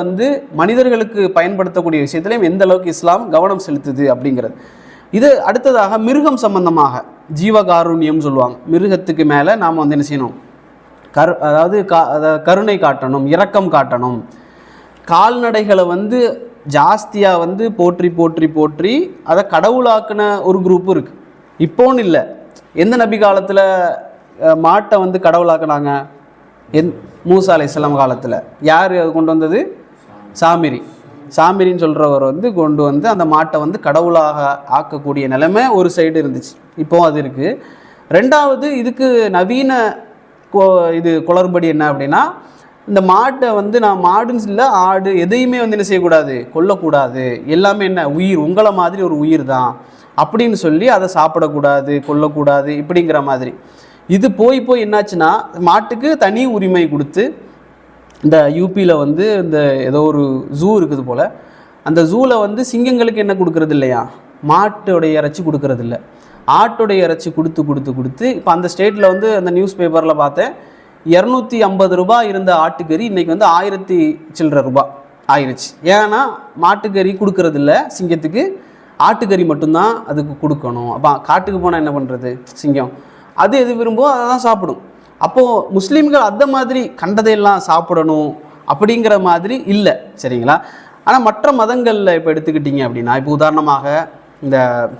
மனிதர்களுக்கு பயன்படுத்தக்கூடிய விஷயத்திலையும் எந்த அளவுக்கு இஸ்லாம் கவனம் செலுத்துது அப்படிங்கிறது. இது அடுத்ததாக மிருகம் சம்பந்தமாக ஜீவகாருண்யம் சொல்லுவாங்க. மிருகத்துக்கு மேலே நாம் என்ன செய்யணும், அதாவது கருணை காட்டணும், இரக்கம் காட்டணும். கால்நடைகளை ஜாஸ்தியாக போற்றி போற்றி போற்றி அதை கடவுளாக்குன ஒரு குரூப்பு இருக்குது. இப்போன்னு இல்லை, எந்த நபி காலத்தில் மாட்டை கடவுளாக்குனாங்க, மூசா அலைஹிஸ்ஸலாம் காலத்தில். யார் அது கொண்டு வந்தது, சாமிரின்னு சொல்கிறவர் கொண்டு அந்த மாட்டை கடவுளாக ஆக்கக்கூடிய நிலைமை ஒரு சைடு இருந்துச்சு, இப்போவும் அது இருக்குது. ரெண்டாவது, இதுக்கு நவீன இது குளறுபடி என்ன அப்படின்னா, இந்த மாட்டை நான் மாடுன்னு இல்லை, ஆடு எதையுமே என்ன செய்யக்கூடாது, கொல்லக்கூடாது, எல்லாமே என்ன உயிர், உங்களை மாதிரி ஒரு உயிர் தான் அப்படின்னு சொல்லி அதை சாப்பிடக்கூடாது, கொல்லக்கூடாது இப்படிங்கிற மாதிரி. இது போய் என்னாச்சுன்னா, மாட்டுக்கு தனி உரிமை கொடுத்து, இந்த யூபியில் இந்த ஏதோ ஒரு ஜூ இருக்குது போல், அந்த ஜூவில் சிங்கங்களுக்கு என்ன கொடுக்கறது இல்லையா, மாட்டோடைய இறைச்சி கொடுக்கறது இல்லை, ஆட்டோடைய இறைச்சி கொடுத்து இப்போ அந்த ஸ்டேட்டில் அந்த நியூஸ் பேப்பரில் பார்த்தேன், 250 ரூபாய் இருந்த ஆட்டுக்கறி இன்றைக்கி வந்து 1000 சில்லற ரூபாய் ஆயிடுச்சு. ஏன்னா மாட்டுக்கறி கொடுக்கறது இல்லை சிங்கத்துக்கு, ஆட்டுக்கறி மட்டும்தான் அதுக்கு கொடுக்கணும். அப்போ காட்டுக்கு போனால் என்ன பண்ணுறது, சிங்கம் அது எது விரும்போ அதை தான் சாப்பிடும். அப்போது முஸ்லீம்கள் அந்த மாதிரி கண்டதையெல்லாம் சாப்பிடணும் அப்படிங்கிற மாதிரி இல்லை, சரிங்களா? ஆனால் மற்ற மதங்களில் இப்போ எடுத்துக்கிட்டிங்க அப்படின்னா, இப்போ உதாரணமாக இந்த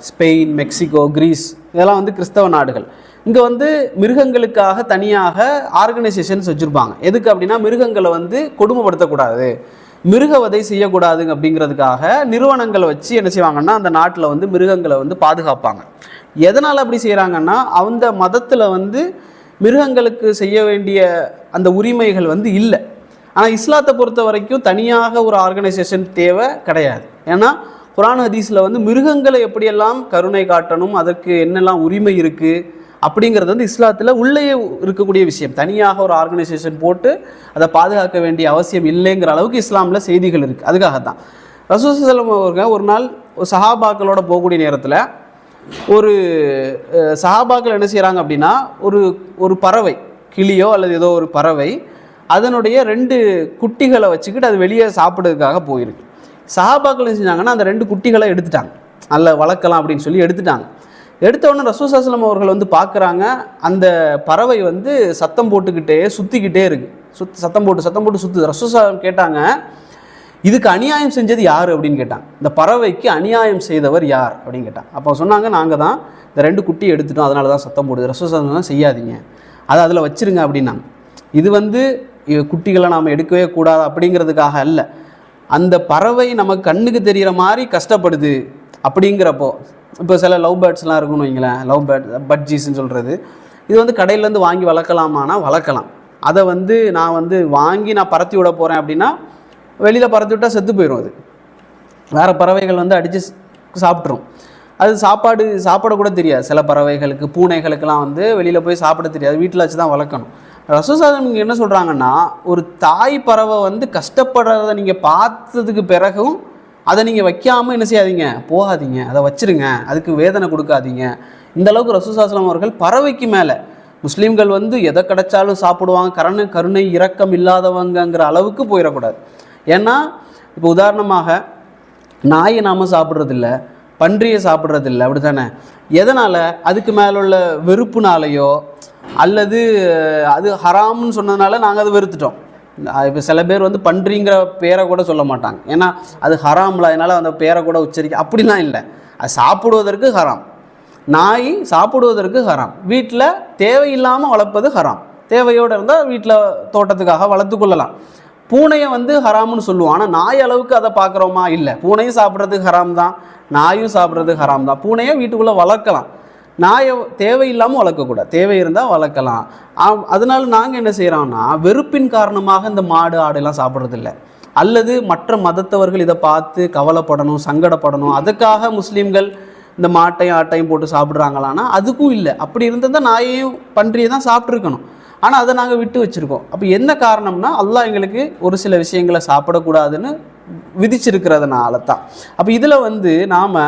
ஸ்பெயின், மெக்சிகோ, கிரீஸ் இதெல்லாம் வந்து கிறிஸ்தவ நாடுகள். இங்கே வந்து மிருகங்களுக்காக தனியாக ஆர்கனைசேஷன்ஸ் வச்சுருப்பாங்க. எதுக்கு அப்படின்னா மிருகங்களை வந்து கொடுமைப்படுத்தக்கூடாது, மிருகவதை செய்யக்கூடாதுங்க அப்படிங்கிறதுக்காக நிறுவனங்களை வச்சு என்ன செய்வாங்கன்னா அந்த நாட்டில் வந்து மிருகங்களை வந்து பாதுகாப்பாங்க. எதனால் அப்படி செய்கிறாங்கன்னா அந்த மதத்தில் வந்து மிருகங்களுக்கு செய்ய வேண்டிய அந்த உரிமைகள் வந்து இல்லை. ஆனால் இஸ்லாத்தை பொறுத்த வரைக்கும் தனியாக ஒரு ஆர்கனைசேஷன் தேவை கிடையாது. ஏன்னா குர்ஆன் ஹதீஸில் வந்து மிருகங்களை எப்படியெல்லாம் கருணை காட்டணும், அதற்கு என்னெல்லாம் உரிமை இருக்குது அப்படிங்கிறது வந்து இஸ்லாத்தில் உள்ளே இருக்கக்கூடிய விஷயம். தனியாக ஒரு ஆர்கனைசேஷன் போட்டு அதை பாதுகாக்க வேண்டிய அவசியம் இல்லைங்கிற அளவுக்கு இஸ்லாமில் செய்திகள் இருக்குது. அதுக்காகத்தான் ரசூல் ஸல்லல்லாஹு அலைஹி வஸல்லம் அவர்கள் ஒரு நாள் சஹாபாக்களோட போகக்கூடிய நேரத்தில் ஒரு சஹாபாக்கள் என்ன செய்கிறாங்க அப்படின்னா ஒரு பறவை, கிளியோ அல்லது ஏதோ ஒரு பறவை, அதனுடைய 2 குட்டிகளை வச்சுக்கிட்டு அது வெளியே சாப்பிட்றதுக்காக போயிருக்கு. சஹாபாக்கள் என்ன செஞ்சாங்கன்னா அந்த 2 குட்டிகளை எடுத்துட்டாங்க, நல்ல வளர்க்கலாம் அப்படின்னு சொல்லி எடுத்துட்டாங்க. எடுத்தவுடனே ரசூல் ஸல்லல்லாஹு அலைஹி வஸல்லம் அவர்கள் வந்து பார்க்குறாங்க, அந்த பறவை வந்து சத்தம் போட்டுக்கிட்டே சுற்றிக்கிட்டே இருக்குது, சத்தம் போட்டு சுற்றுது. ரசூல் ஸல்லல்லாஹு கேட்டாங்க, இதுக்கு அநியாயம் செஞ்சது யார் அப்படின்னு கேட்டாங்க. இந்த பறவைக்கு அநியாயம் செய்தவர் யார் அப்படின்னு கேட்டாங்க. அப்போ சொன்னாங்க, நாங்கள் தான் இந்த 2 குட்டி எடுத்துட்டோம், அதனால தான் சத்தம் போடுது. ரசூல் ஸல்லல்லாஹு அலைஹி வஸல்லம் செய்யாதீங்க, அதை அதில் வச்சுருங்க அப்படின்னாங்க. இது வந்து குட்டிகளை நாம் எடுக்கவே கூடாது அப்படிங்கிறதுக்காக அல்ல, அந்த பறவை நமக்கு கண்ணுக்கு தெரிகிற மாதிரி கஷ்டப்படுது அப்படிங்கிறப்போ. இப்போ சில லவ் பேர்ட்ஸ்லாம் இருக்குன்னு வைங்களேன், லவ் பட்ஜீஸ்ன்னு சொல்கிறது, இது வந்து கடையிலேருந்து வாங்கி வளர்க்கலாமானா வளர்க்கலாம். அதை வந்து நான் வந்து வாங்கி நான் பறத்தி விட போகிறேன் அப்படின்னா வெளியில் பறத்தி விட்டால் செத்து போயிடும். அது வேறு பறவைகள் வந்து அடித்து சாப்பிட்ரும். அது சாப்பிடக்கூட தெரியாது சில பறவைகளுக்கு, பூனைகளுக்கெல்லாம் வந்து வெளியில் போய் சாப்பிட தெரியாது, வீட்டில் வச்சு தான் வளர்க்கணும். ரசூல் ஸல்லல்லாஹு அலைஹி வஸல்லம் என்ன சொல்கிறாங்கன்னா, ஒரு தாய் பறவை வந்து கஷ்டப்படுறதை நீங்கள் பார்த்ததுக்கு பிறகும் அதை நீங்கள் வைக்காமல் என்ன செய்யாதீங்க, போகாதீங்க, அதை வச்சுருங்க, அதுக்கு வேதனை கொடுக்காதீங்க. இந்தளவுக்கு ரசூல் ஸல்லல்லாஹு அலைஹி வஸல்லம் அவர்கள் பறவைக்கு மேலே, முஸ்லீம்கள் வந்து எதை கிடைச்சாலும் சாப்பிடுவாங்க, கருணை இரக்கம் இல்லாதவங்கிற அளவுக்கு போயிடக்கூடாது. ஏன்னா இப்போ உதாரணமாக நாயை நாம் சாப்பிட்றதில்ல, பன்றியை சாப்பிட்றதில்ல, அப்படி தானே? எதனால்? அதுக்கு மேலே உள்ள வெறுப்புனாலேயோ அல்லது அது ஹராம்னு சொன்னதுனால நாங்கள் அதை வெறுத்துட்டோம். இப்போ சில பேர் வந்து பன்றிங்கிற பேரை கூட சொல்ல மாட்டாங்க, ஏன்னா அது ஹராம்ல, அதனால் அந்த பேரை கூட உச்சரிக்க, அப்படிலாம் இல்லை. அது சாப்பிடுவதற்கு ஹராம், நாய் சாப்பிடுவதற்கு ஹராம், வீட்டில் தேவையில்லாமல் வளர்ப்பது ஹராம், தேவையோடு இருந்தால் வீட்டில் தோட்டத்துக்காக வளர்த்து கொள்ளலாம். பூனையை வந்து ஹராம்னு சொல்லுவோம், ஆனால் நாய் அளவுக்கு அதை பார்க்குறோமா? இல்லை. பூனையும் சாப்பிட்றதுக்கு ஹராம் தான், நாயும் சாப்பிட்றதுக்கு ஹராம் தான். பூனையை வீட்டுக்குள்ளே வளர்க்கலாம், நாயை தேவையில்லாமல் வளர்க்கக்கூடாது, தேவை இருந்தால் வளர்க்கலாம். அதனால நாங்கள் என்ன செய்கிறோம்னா, வெறுப்பின் காரணமாக இந்த மாடு ஆடெல்லாம் சாப்பிட்றதில்ல, அல்லது மற்ற மதத்தவர்கள் இதை பார்த்து கவலைப்படணும், சங்கடப்படணும், அதுக்காக முஸ்லீம்கள் இந்த மாட்டையும் ஆட்டையும் போட்டு சாப்பிட்றாங்களான்னா அதுக்கும் இல்லை. அப்படி இருந்ததான் நாயையும் பன்றியை தான் சாப்பிட்ருக்கணும், ஆனால் அதை நாங்கள் விட்டு வச்சுருக்கோம். அப்போ என்ன காரணம்னா, அல்லாஹ் எங்களுக்கு ஒரு சில விஷயங்களை சாப்பிடக்கூடாதுன்னு விதிச்சிருக்கிறதுனால தான். அப்போ இதில் வந்து நாம்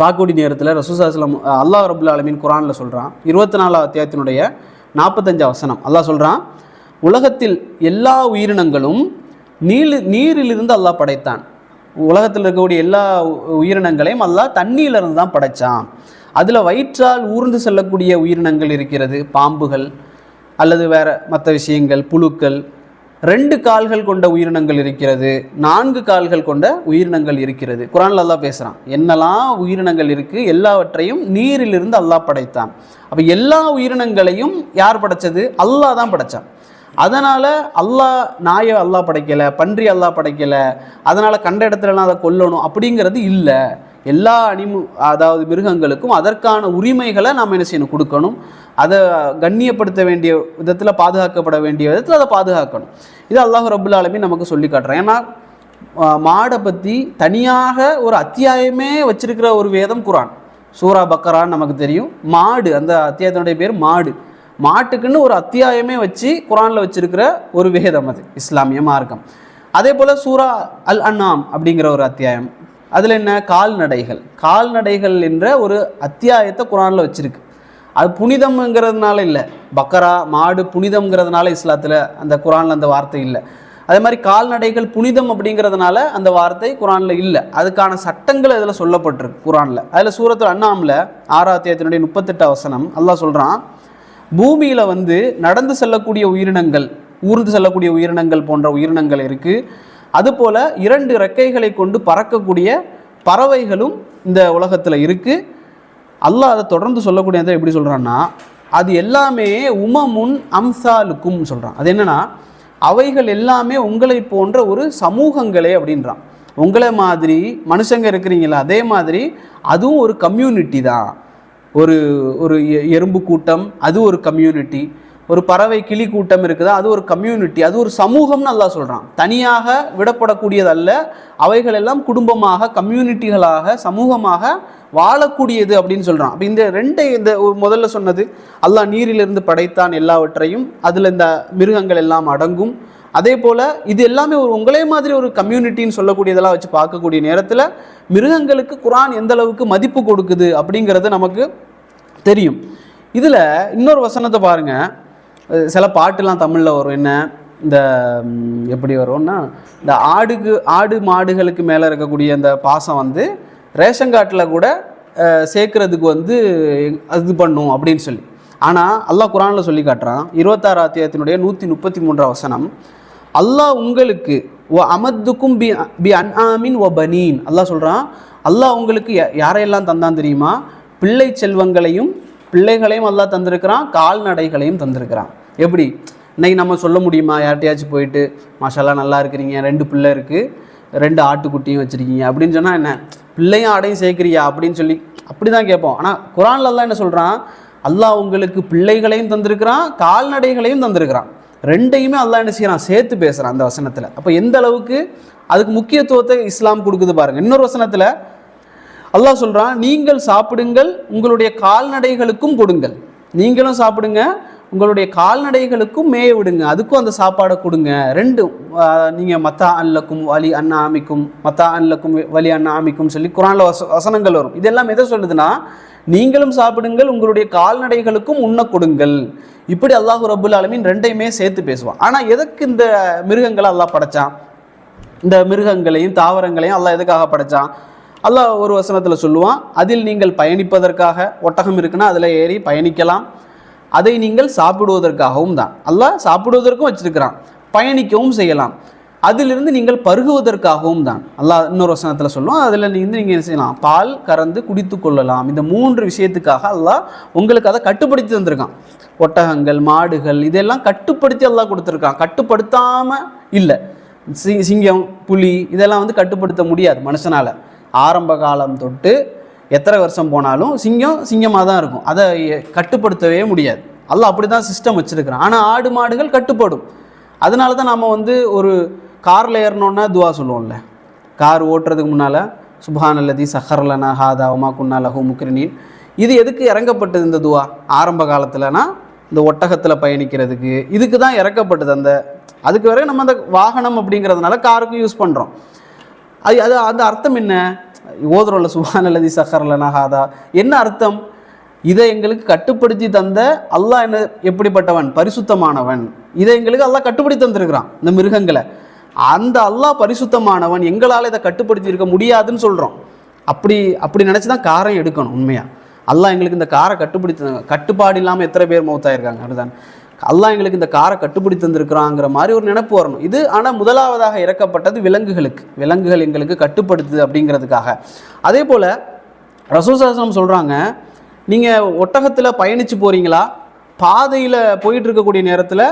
பார்க்கக்கூடிய நேரத்தில் ரசூல் ஸல்லல்லாஹு அலைஹி வஸல்லம் அல்லாஹ் ரப்புல் ஆலமீன் குர்ஆனில் சொல்கிறான், 24 அத்தியாயத்தினுடைய 45 வசனம். அல்லாஹ் சொல்கிறான், உலகத்தில் எல்லா உயிரினங்களும் நீரிலிருந்து அல்லாஹ் படைத்தான். உலகத்தில் இருக்கக்கூடிய எல்லா உயிரினங்களையும் அல்லாஹ் தண்ணியிலிருந்து தான் படைத்தான். அதில் வயிற்றால் ஊர்ந்து செல்லக்கூடிய உயிரினங்கள் இருக்கிறது, பாம்புகள் அல்லது வேறு மற்ற விஷயங்கள், புழுக்கள். 2 கால்கள் கொண்ட உயிரினங்கள் இருக்கிறது, 4 கால்கள் கொண்ட உயிரினங்கள் இருக்கிறது. குர்ஆன்ல அல்லாஹ் பேசுகிறான், என்னெல்லாம் உயிரினங்கள் இருக்குது எல்லாவற்றையும் நீரிலிருந்து அல்லாஹ் படைத்தான். அப்போ எல்லா உயிரினங்களையும் யார் படைத்தது? அல்லாஹ் தான் படைத்தான். அதனால் அல்லாஹ் நாயை அல்லாஹ் படைக்கலை, பன்றி அல்லாஹ் படைக்கலை, அதனால் கண்ட இடத்துலலாம் அதை கொல்லணும் அப்படிங்கிறது இல்லை. எல்லா அதாவது மிருகங்களுக்கும் அதற்கான உரிமைகளை நாம் என்ன செய்யணும், கொடுக்கணும். அதை கண்ணியப்படுத்த வேண்டிய விதத்தில், பாதுகாக்கப்பட வேண்டிய விதத்தில் அதை பாதுகாக்கணும். இது அல்லாஹ் ரப்புல் ஆலமீன் நமக்கு சொல்லி காட்டுறேன். ஏன்னா மாடை பற்றி தனியாக ஒரு அத்தியாயமே வச்சிருக்கிற ஒரு வேதம் குர்ஆன், சூரா பக்கரான்னு நமக்கு தெரியும். மாடு, அந்த அத்தியாயத்தினுடைய பேர் மாடு. மாட்டுக்குன்னு ஒரு அத்தியாயமே வச்சு குர்ஆனில் வச்சிருக்கிற ஒரு வேதம் அது இஸ்லாமிய மார்க்கம். அதே போல் சூரா அல் அன்ஆம் அப்படிங்கிற ஒரு அத்தியாயம், அதில் என்ன, கால்நடைகள் என்ற ஒரு அத்தியாயத்தை குர்ஆனில் வச்சிருக்கு. அது புனிதம்ங்கிறதுனால இல்லை, பக்கரா மாடு புனிதம்ங்கிறதுனால இஸ்லாத்தில் அந்த குரானில் அந்த வார்த்தை இல்லை. அதே மாதிரி கால்நடைகள் புனிதம் அப்படிங்கிறதுனால அந்த வார்த்தை குரானில் இல்லை. அதுக்கான சட்டங்கள் அதில் சொல்லப்பட்டிருக்கு குரானில். அதில் சூரத்துல் அன்ஆமில் 6ஆம் அத்தியாயத்தினுடைய 38ஆம் வசனம் அல்லாஹ் சொல்கிறான், பூமியில் வந்து நடந்து செல்லக்கூடிய உயிரினங்கள், ஊர்ந்து செல்லக்கூடிய உயிரினங்கள் போன்ற உயிரினங்கள் இருக்குது. அதுபோல் 2 இறக்கைகளை கொண்டு பறக்கக்கூடிய பறவைகளும் இந்த உலகத்தில் இருக்குது. அல்லாஹ் அதை தொடர்ந்து சொல்லக்கூடியதை எப்படி சொல்கிறான்னா, அது எல்லாமே உமமுன் அம்சாலுக்கும் சொல்கிறான். அது என்னென்னா, அவைகள் எல்லாமே உங்களை போன்ற ஒரு சமூகங்களே அப்படின்றான். உங்களை மாதிரி மனுஷங்க இருக்கிறீங்களா, அதே மாதிரி அதுவும் ஒரு கம்யூனிட்டி தான். ஒரு ஒரு எறும்பு கூட்டம் அது ஒரு கம்யூனிட்டி, ஒரு பறவை கிளி கூட்டம் இருக்குதா அது ஒரு கம்யூனிட்டி, அது ஒரு சமூகம்னு அல்லாஹ் சொல்கிறான். தனியாக விடப்படக்கூடியதல்ல, அவைகள் எல்லாம் குடும்பமாக, கம்யூனிட்டிகளாக, சமூகமாக வாழக்கூடியது அப்படின்னு சொல்கிறான். அப்போ இந்த முதல்ல சொன்னது அல்லாஹ் நீரிலிருந்து படைத்தான் எல்லாவற்றையும், அதில் இந்த மிருகங்கள் எல்லாம் அடங்கும். அதே போல் இது எல்லாமே ஒரு உங்களே மாதிரி ஒரு கம்யூனிட்டின்னு சொல்லக்கூடியதெல்லாம் வச்சு பார்க்கக்கூடிய நேரத்தில் மிருகங்களுக்கு குரான் எந்த அளவுக்கு மதிப்பு கொடுக்குது அப்படிங்கிறது நமக்கு தெரியும். இதில் இன்னொரு வசனத்தை பாருங்கள், சில பாட்டுலாம் தமிழில் வரும். என்ன இந்த எப்படி வரும்னா, இந்த ஆடு மாடுகளுக்கு மேலே இருக்கக்கூடிய அந்த பாசம் வந்து ரேஷன் கார்டில் கூட சேர்க்கறதுக்கு வந்து இது பண்ணும் அப்படின்னு சொல்லி. ஆனால் அல்லாஹ் குரானில் சொல்லி காட்டுறான். 26ஆம் அத்தியாயத்தினுடைய 133ஆம் வசனம், அல்லாஹ் உங்களுக்கு அமத்துக்கும் பி அன்ஆமின் வ பனீன், அல்லாஹ் சொல்கிறான், அல்லாஹ் உங்களுக்கு யாரையெல்லாம் தந்தான் தெரியுமா? பிள்ளை செல்வங்களையும் பிள்ளைகளையும் அல்லாஹ் தந்திருக்கிறான், கால்நடைகளையும் தந்திருக்கிறான். எப்படி இன்னைக்கு நம்ம சொல்ல முடியுமா? யார்கிட்டையாச்சும் போயிட்டு மாஷால்லா நல்லா இருக்கிறீங்க, 2 பிள்ளை இருக்குது, 2 ஆட்டுக்குட்டியும் வச்சுருக்கீங்க அப்படின்னு சொன்னால் என்ன பிள்ளையும் ஆடையும் சேர்க்குறியா அப்படின்னு சொல்லி அப்படி தான் கேட்போம். ஆனால் குரான்ல அல்லாஹ் என்ன சொல்கிறான்? அல்லாஹ் உங்களுக்கு பிள்ளைகளையும் தந்திருக்கிறான், கால்நடைகளையும் தந்திருக்கிறான். 2யுமே அல்லாஹ் என்ன செய்யறான்? சேர்த்து பேசுகிறான் அந்த வசனத்தில். அப்போ எந்த அளவுக்கு அதுக்கு முக்கியத்துவத்தை இஸ்லாம் கொடுக்குது பாருங்கள். இன்னொரு வசனத்தில் அல்லாஹ் சொல்கிறான், நீங்கள் சாப்பிடுங்கள், உங்களுடைய கால்நடைகளுக்கும் கொடுங்கள். நீங்களும் சாப்பிடுங்க, உங்களுடைய கால்நடைகளுக்கும் மேய விடுங்க, அதுக்கும் அந்த சாப்பாடை கொடுங்க. 2 நீங்கள் மத்தா அல்லக்கும் வலி அண்ணா ஆமிக்கும், மத்தா அல்லக்கும் வலி அண்ணா ஆமிக்கும் சொல்லி குரானில் வசனங்கள் வரும். இதெல்லாம் எதை சொல்லுதுன்னா, நீங்களும் சாப்பிடுங்கள், உங்களுடைய கால்நடைகளுக்கும் உண்ண கொடுங்கள். இப்படி அல்லாஹ் ரப்புல் ஆலமீன் 2யுமே சேர்த்து பேசுவான். ஆனால் எதற்கு இந்த மிருகங்களை அல்லாஹ் படைச்சான்? இந்த மிருகங்களையும் தாவரங்களையும் அல்லாஹ் எதுக்காக படைச்சான்? அல்லாஹ் ஒரு வசனத்தில் சொல்லுவான், அதில் நீங்கள் பயணிப்பதற்காக, ஒட்டகம் இருக்குன்னா அதில் ஏறி பயணிக்கலாம், அதை நீங்கள் சாப்பிடுவதற்காகவும் தான். அல்லாஹ் சாப்பிடுவதற்கும் வச்சிருக்கிறான், பயணிக்கவும் செய்யலாம், அதிலிருந்து நீங்கள் பருகுவதற்காகவும் தான். அல்லாஹ் இன்னொரு வசனத்தில் சொல்லுவோம், அதில் நீங்கள் என்ன செய்யலாம்? பால் கறந்து குடித்து கொள்ளலாம். இந்த 3 விஷயத்துக்காக அல்லாஹ் உங்களுக்கு அதை கட்டுப்படுத்தி தந்திருக்கான். ஒட்டகங்கள், மாடுகள் இதெல்லாம் கட்டுப்படுத்தி அல்லாஹ் கொடுத்துருக்கான். கட்டுப்படுத்தாமல் இல்லை. சிங்கம், புலி இதெல்லாம் வந்து கட்டுப்படுத்த முடியாது மனுஷனால். ஆரம்ப காலம் தொட்டு எத்தனை வருஷம் போனாலும் சிங்கமாக தான் இருக்கும். அதை கட்டுப்படுத்தவே முடியாது. அல்லாஹ் அப்படி தான் சிஸ்டம் வச்சுருக்கிறான். ஆனால் ஆடு மாடுகள் கட்டுப்படும். அதனால தான் நம்ம வந்து ஒரு காரில் ஏறினோன்னா துவா சொல்லுவோம்ல, கார் ஓட்டுறதுக்கு முன்னால் சுப்ஹானல்லதி சஹர்லனா ஹாதா உமா குன்னா லஹு முக்ரினீன். இது எதுக்கு இறங்கப்பட்டது இந்த துவா? ஆரம்ப காலத்தில்னா இந்த ஒட்டகத்தில் பயணிக்கிறதுக்கு இதுக்கு தான் இறக்கப்பட்டது. அதுக்கு வரை நம்ம அந்த வாகனம் அப்படிங்கிறதுனால காருக்கு யூஸ் பண்ணுறோம். அது அந்த அர்த்தம் என்ன? ஓதுறோம்ல சுப்ஹானல்லதி சஹர்லனா ஹாதா, என்ன அர்த்தம்? இதை எங்களுக்கு கட்டுப்படுத்தி தந்த அல்லாஹ் என்ன எப்படிப்பட்டவன்? பரிசுத்தமானவன். இதை எங்களுக்கு அல்லாஹ் கட்டுப்படுத்தி தந்திருக்கிறான். இந்த மிருகங்களை அந்த அல்லாஹ் பரிசுத்தமானவன், எங்களால் இதை கட்டுப்படுத்தி இருக்க முடியாதுன்னு சொல்கிறோம். அப்படி நினச்சி தான் காரை எடுக்கணும். உண்மையாக அல்லாஹ் எங்களுக்கு இந்த காரை கட்டுப்பாடு இல்லாமல் எத்தனை பேர் மௌத்தாயிருக்காங்க. அப்படிதான் அல்லாஹ் எங்களுக்கு இந்த காரை கட்டுப்படுத்தி தந்திருக்கிறாங்கிற மாதிரி ஒரு நினைப்பு வரணும். இது ஆனால் முதலாவதாக இறக்கப்பட்டது விலங்குகள் எங்களுக்கு கட்டுப்படுத்துது அப்படிங்கிறதுக்காக. அதே போல் ரசூல் ஸல்லல்லாஹு அலைஹி வஸல்லம் சொல்கிறாங்க, நீங்கள் ஒட்டகத்தில் பயணித்து போகிறீங்களா, பாதையில் போயிட்டு இருக்கக்கூடிய நேரத்தில்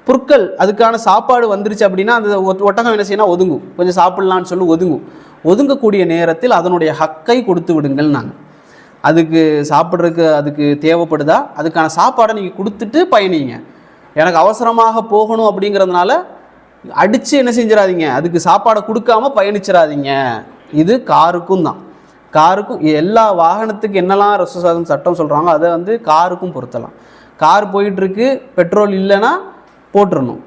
புற்கள் அதுக்கான சாப்பாடு வந்துருச்சு அப்படின்னா அந்த ஒட்டகம் என்ன செய்யணும்? ஒதுங்கும். கொஞ்சம் சாப்பிட்லான்னு சொல்லி ஒதுங்கக்கூடிய நேரத்தில் அதனுடைய ஹக்கை கொடுத்து விடுங்கள். நாங்கள் அதுக்கு சாப்பிட்றதுக்கு அதுக்கு தேவைப்படுதா, அதுக்கான சாப்பாடை நீங்கள் கொடுத்துட்டு பயணிங்க. எனக்கு அவசரமாக போகணும் அப்படிங்கிறதுனால அடித்து என்ன செஞ்சிடாதீங்க, அதுக்கு சாப்பாடை கொடுக்காம பயணிச்சிடாதீங்க. இது காருக்கும் தான். காருக்கும் எல்லா வாகனத்துக்கு என்னெல்லாம் ரசூல் சட்டம் சொல்கிறாங்க அதை வந்து காருக்கும் பொருத்தலாம். கார் போயிட்டுருக்கு, பெட்ரோல் இல்லைன்னா போட்டுடணும்.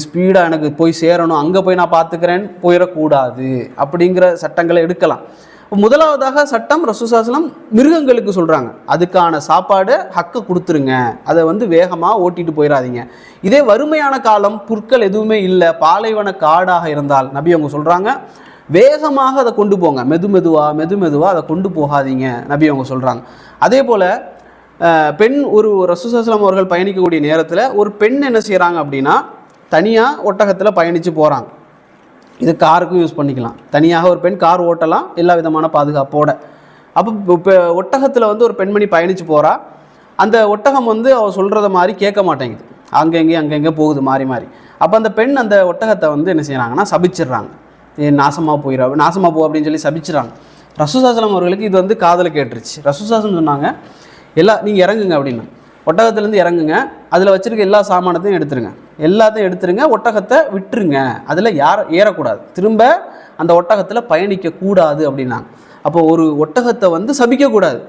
ஸ்பீடாக எனக்கு போய் சேரணும், அங்கே போய் நான் பார்த்துக்கிறேன்னு போயிடக்கூடாது அப்படிங்கிற சட்டங்களை எடுக்கலாம். முதலாவதாக சட்டம் ரசூலுல்லாஹி மிருகங்களுக்கு சொல்கிறாங்க, அதுக்கான சாப்பாடு ஹக்கை கொடுத்துருங்க, அதை வந்து வேகமாக ஓட்டிட்டு போயிடாதீங்க. இதே வறுமையான காலம், புற்கள் எதுவுமே இல்லை, பாலைவன காடாக இருந்தால் நபி அவங்க சொல்கிறாங்க வேகமாக அதை கொண்டு போங்க, மெதுவாக அதை கொண்டு போகாதீங்க நபி அவங்க சொல்கிறாங்க. அதே போல் பெண் ஒரு ரசூலுல்லாஹி ஸல்லல்லாஹு அவர்கள் பயணிக்கக்கூடிய நேரத்தில் ஒரு பெண் என்ன செய்கிறாங்க அப்படின்னா தனியாக ஒட்டகத்தில் பயணித்து போகிறாங்க. இது காருக்கும் யூஸ் பண்ணிக்கலாம், தனியாக ஒரு பெண் கார் ஓட்டலாம் எல்லா விதமான பாதுகாப்போட. அப்போ இப்போ ஒட்டகத்தில் வந்து ஒரு பெண்மணி பயணித்து போகிறா, அந்த ஒட்டகம் வந்து அவள் சொல்கிறத மாதிரி கேட்க மாட்டேங்குது, அங்கங்கே போகுது மாறி மாறி. அப்போ அந்த பெண் அந்த ஒட்டகத்தை வந்து என்ன செய்கிறாங்கன்னா சபிச்சிடுறாங்க, நாசமாக போ அப்படின்னு சொல்லி சபிச்சிடறாங்க. ரசூலுல்லாஹி ஸல்லல்லாஹு அவர்களுக்கு இது வந்து காதில் கேட்டுருச்சு. ரசூலுல்லாஹி ஸல்லல்லாஹு சொன்னாங்க, நீங்கள் இறங்குங்க அப்படின்னு, ஒட்டகத்துலேருந்து இறங்குங்க, அதில் வச்சுருக்க எல்லா சாமானத்தையும் எல்லாத்தையும் எடுத்துருங்க, ஒட்டகத்தை விட்டுருங்க, அதில் ஏறக்கூடாது, திரும்ப அந்த ஒட்டகத்தில் பயணிக்கக்கூடாது அப்படின்னாங்க. அப்போ ஒரு ஒட்டகத்தை வந்து சபிக்கக்கூடாது,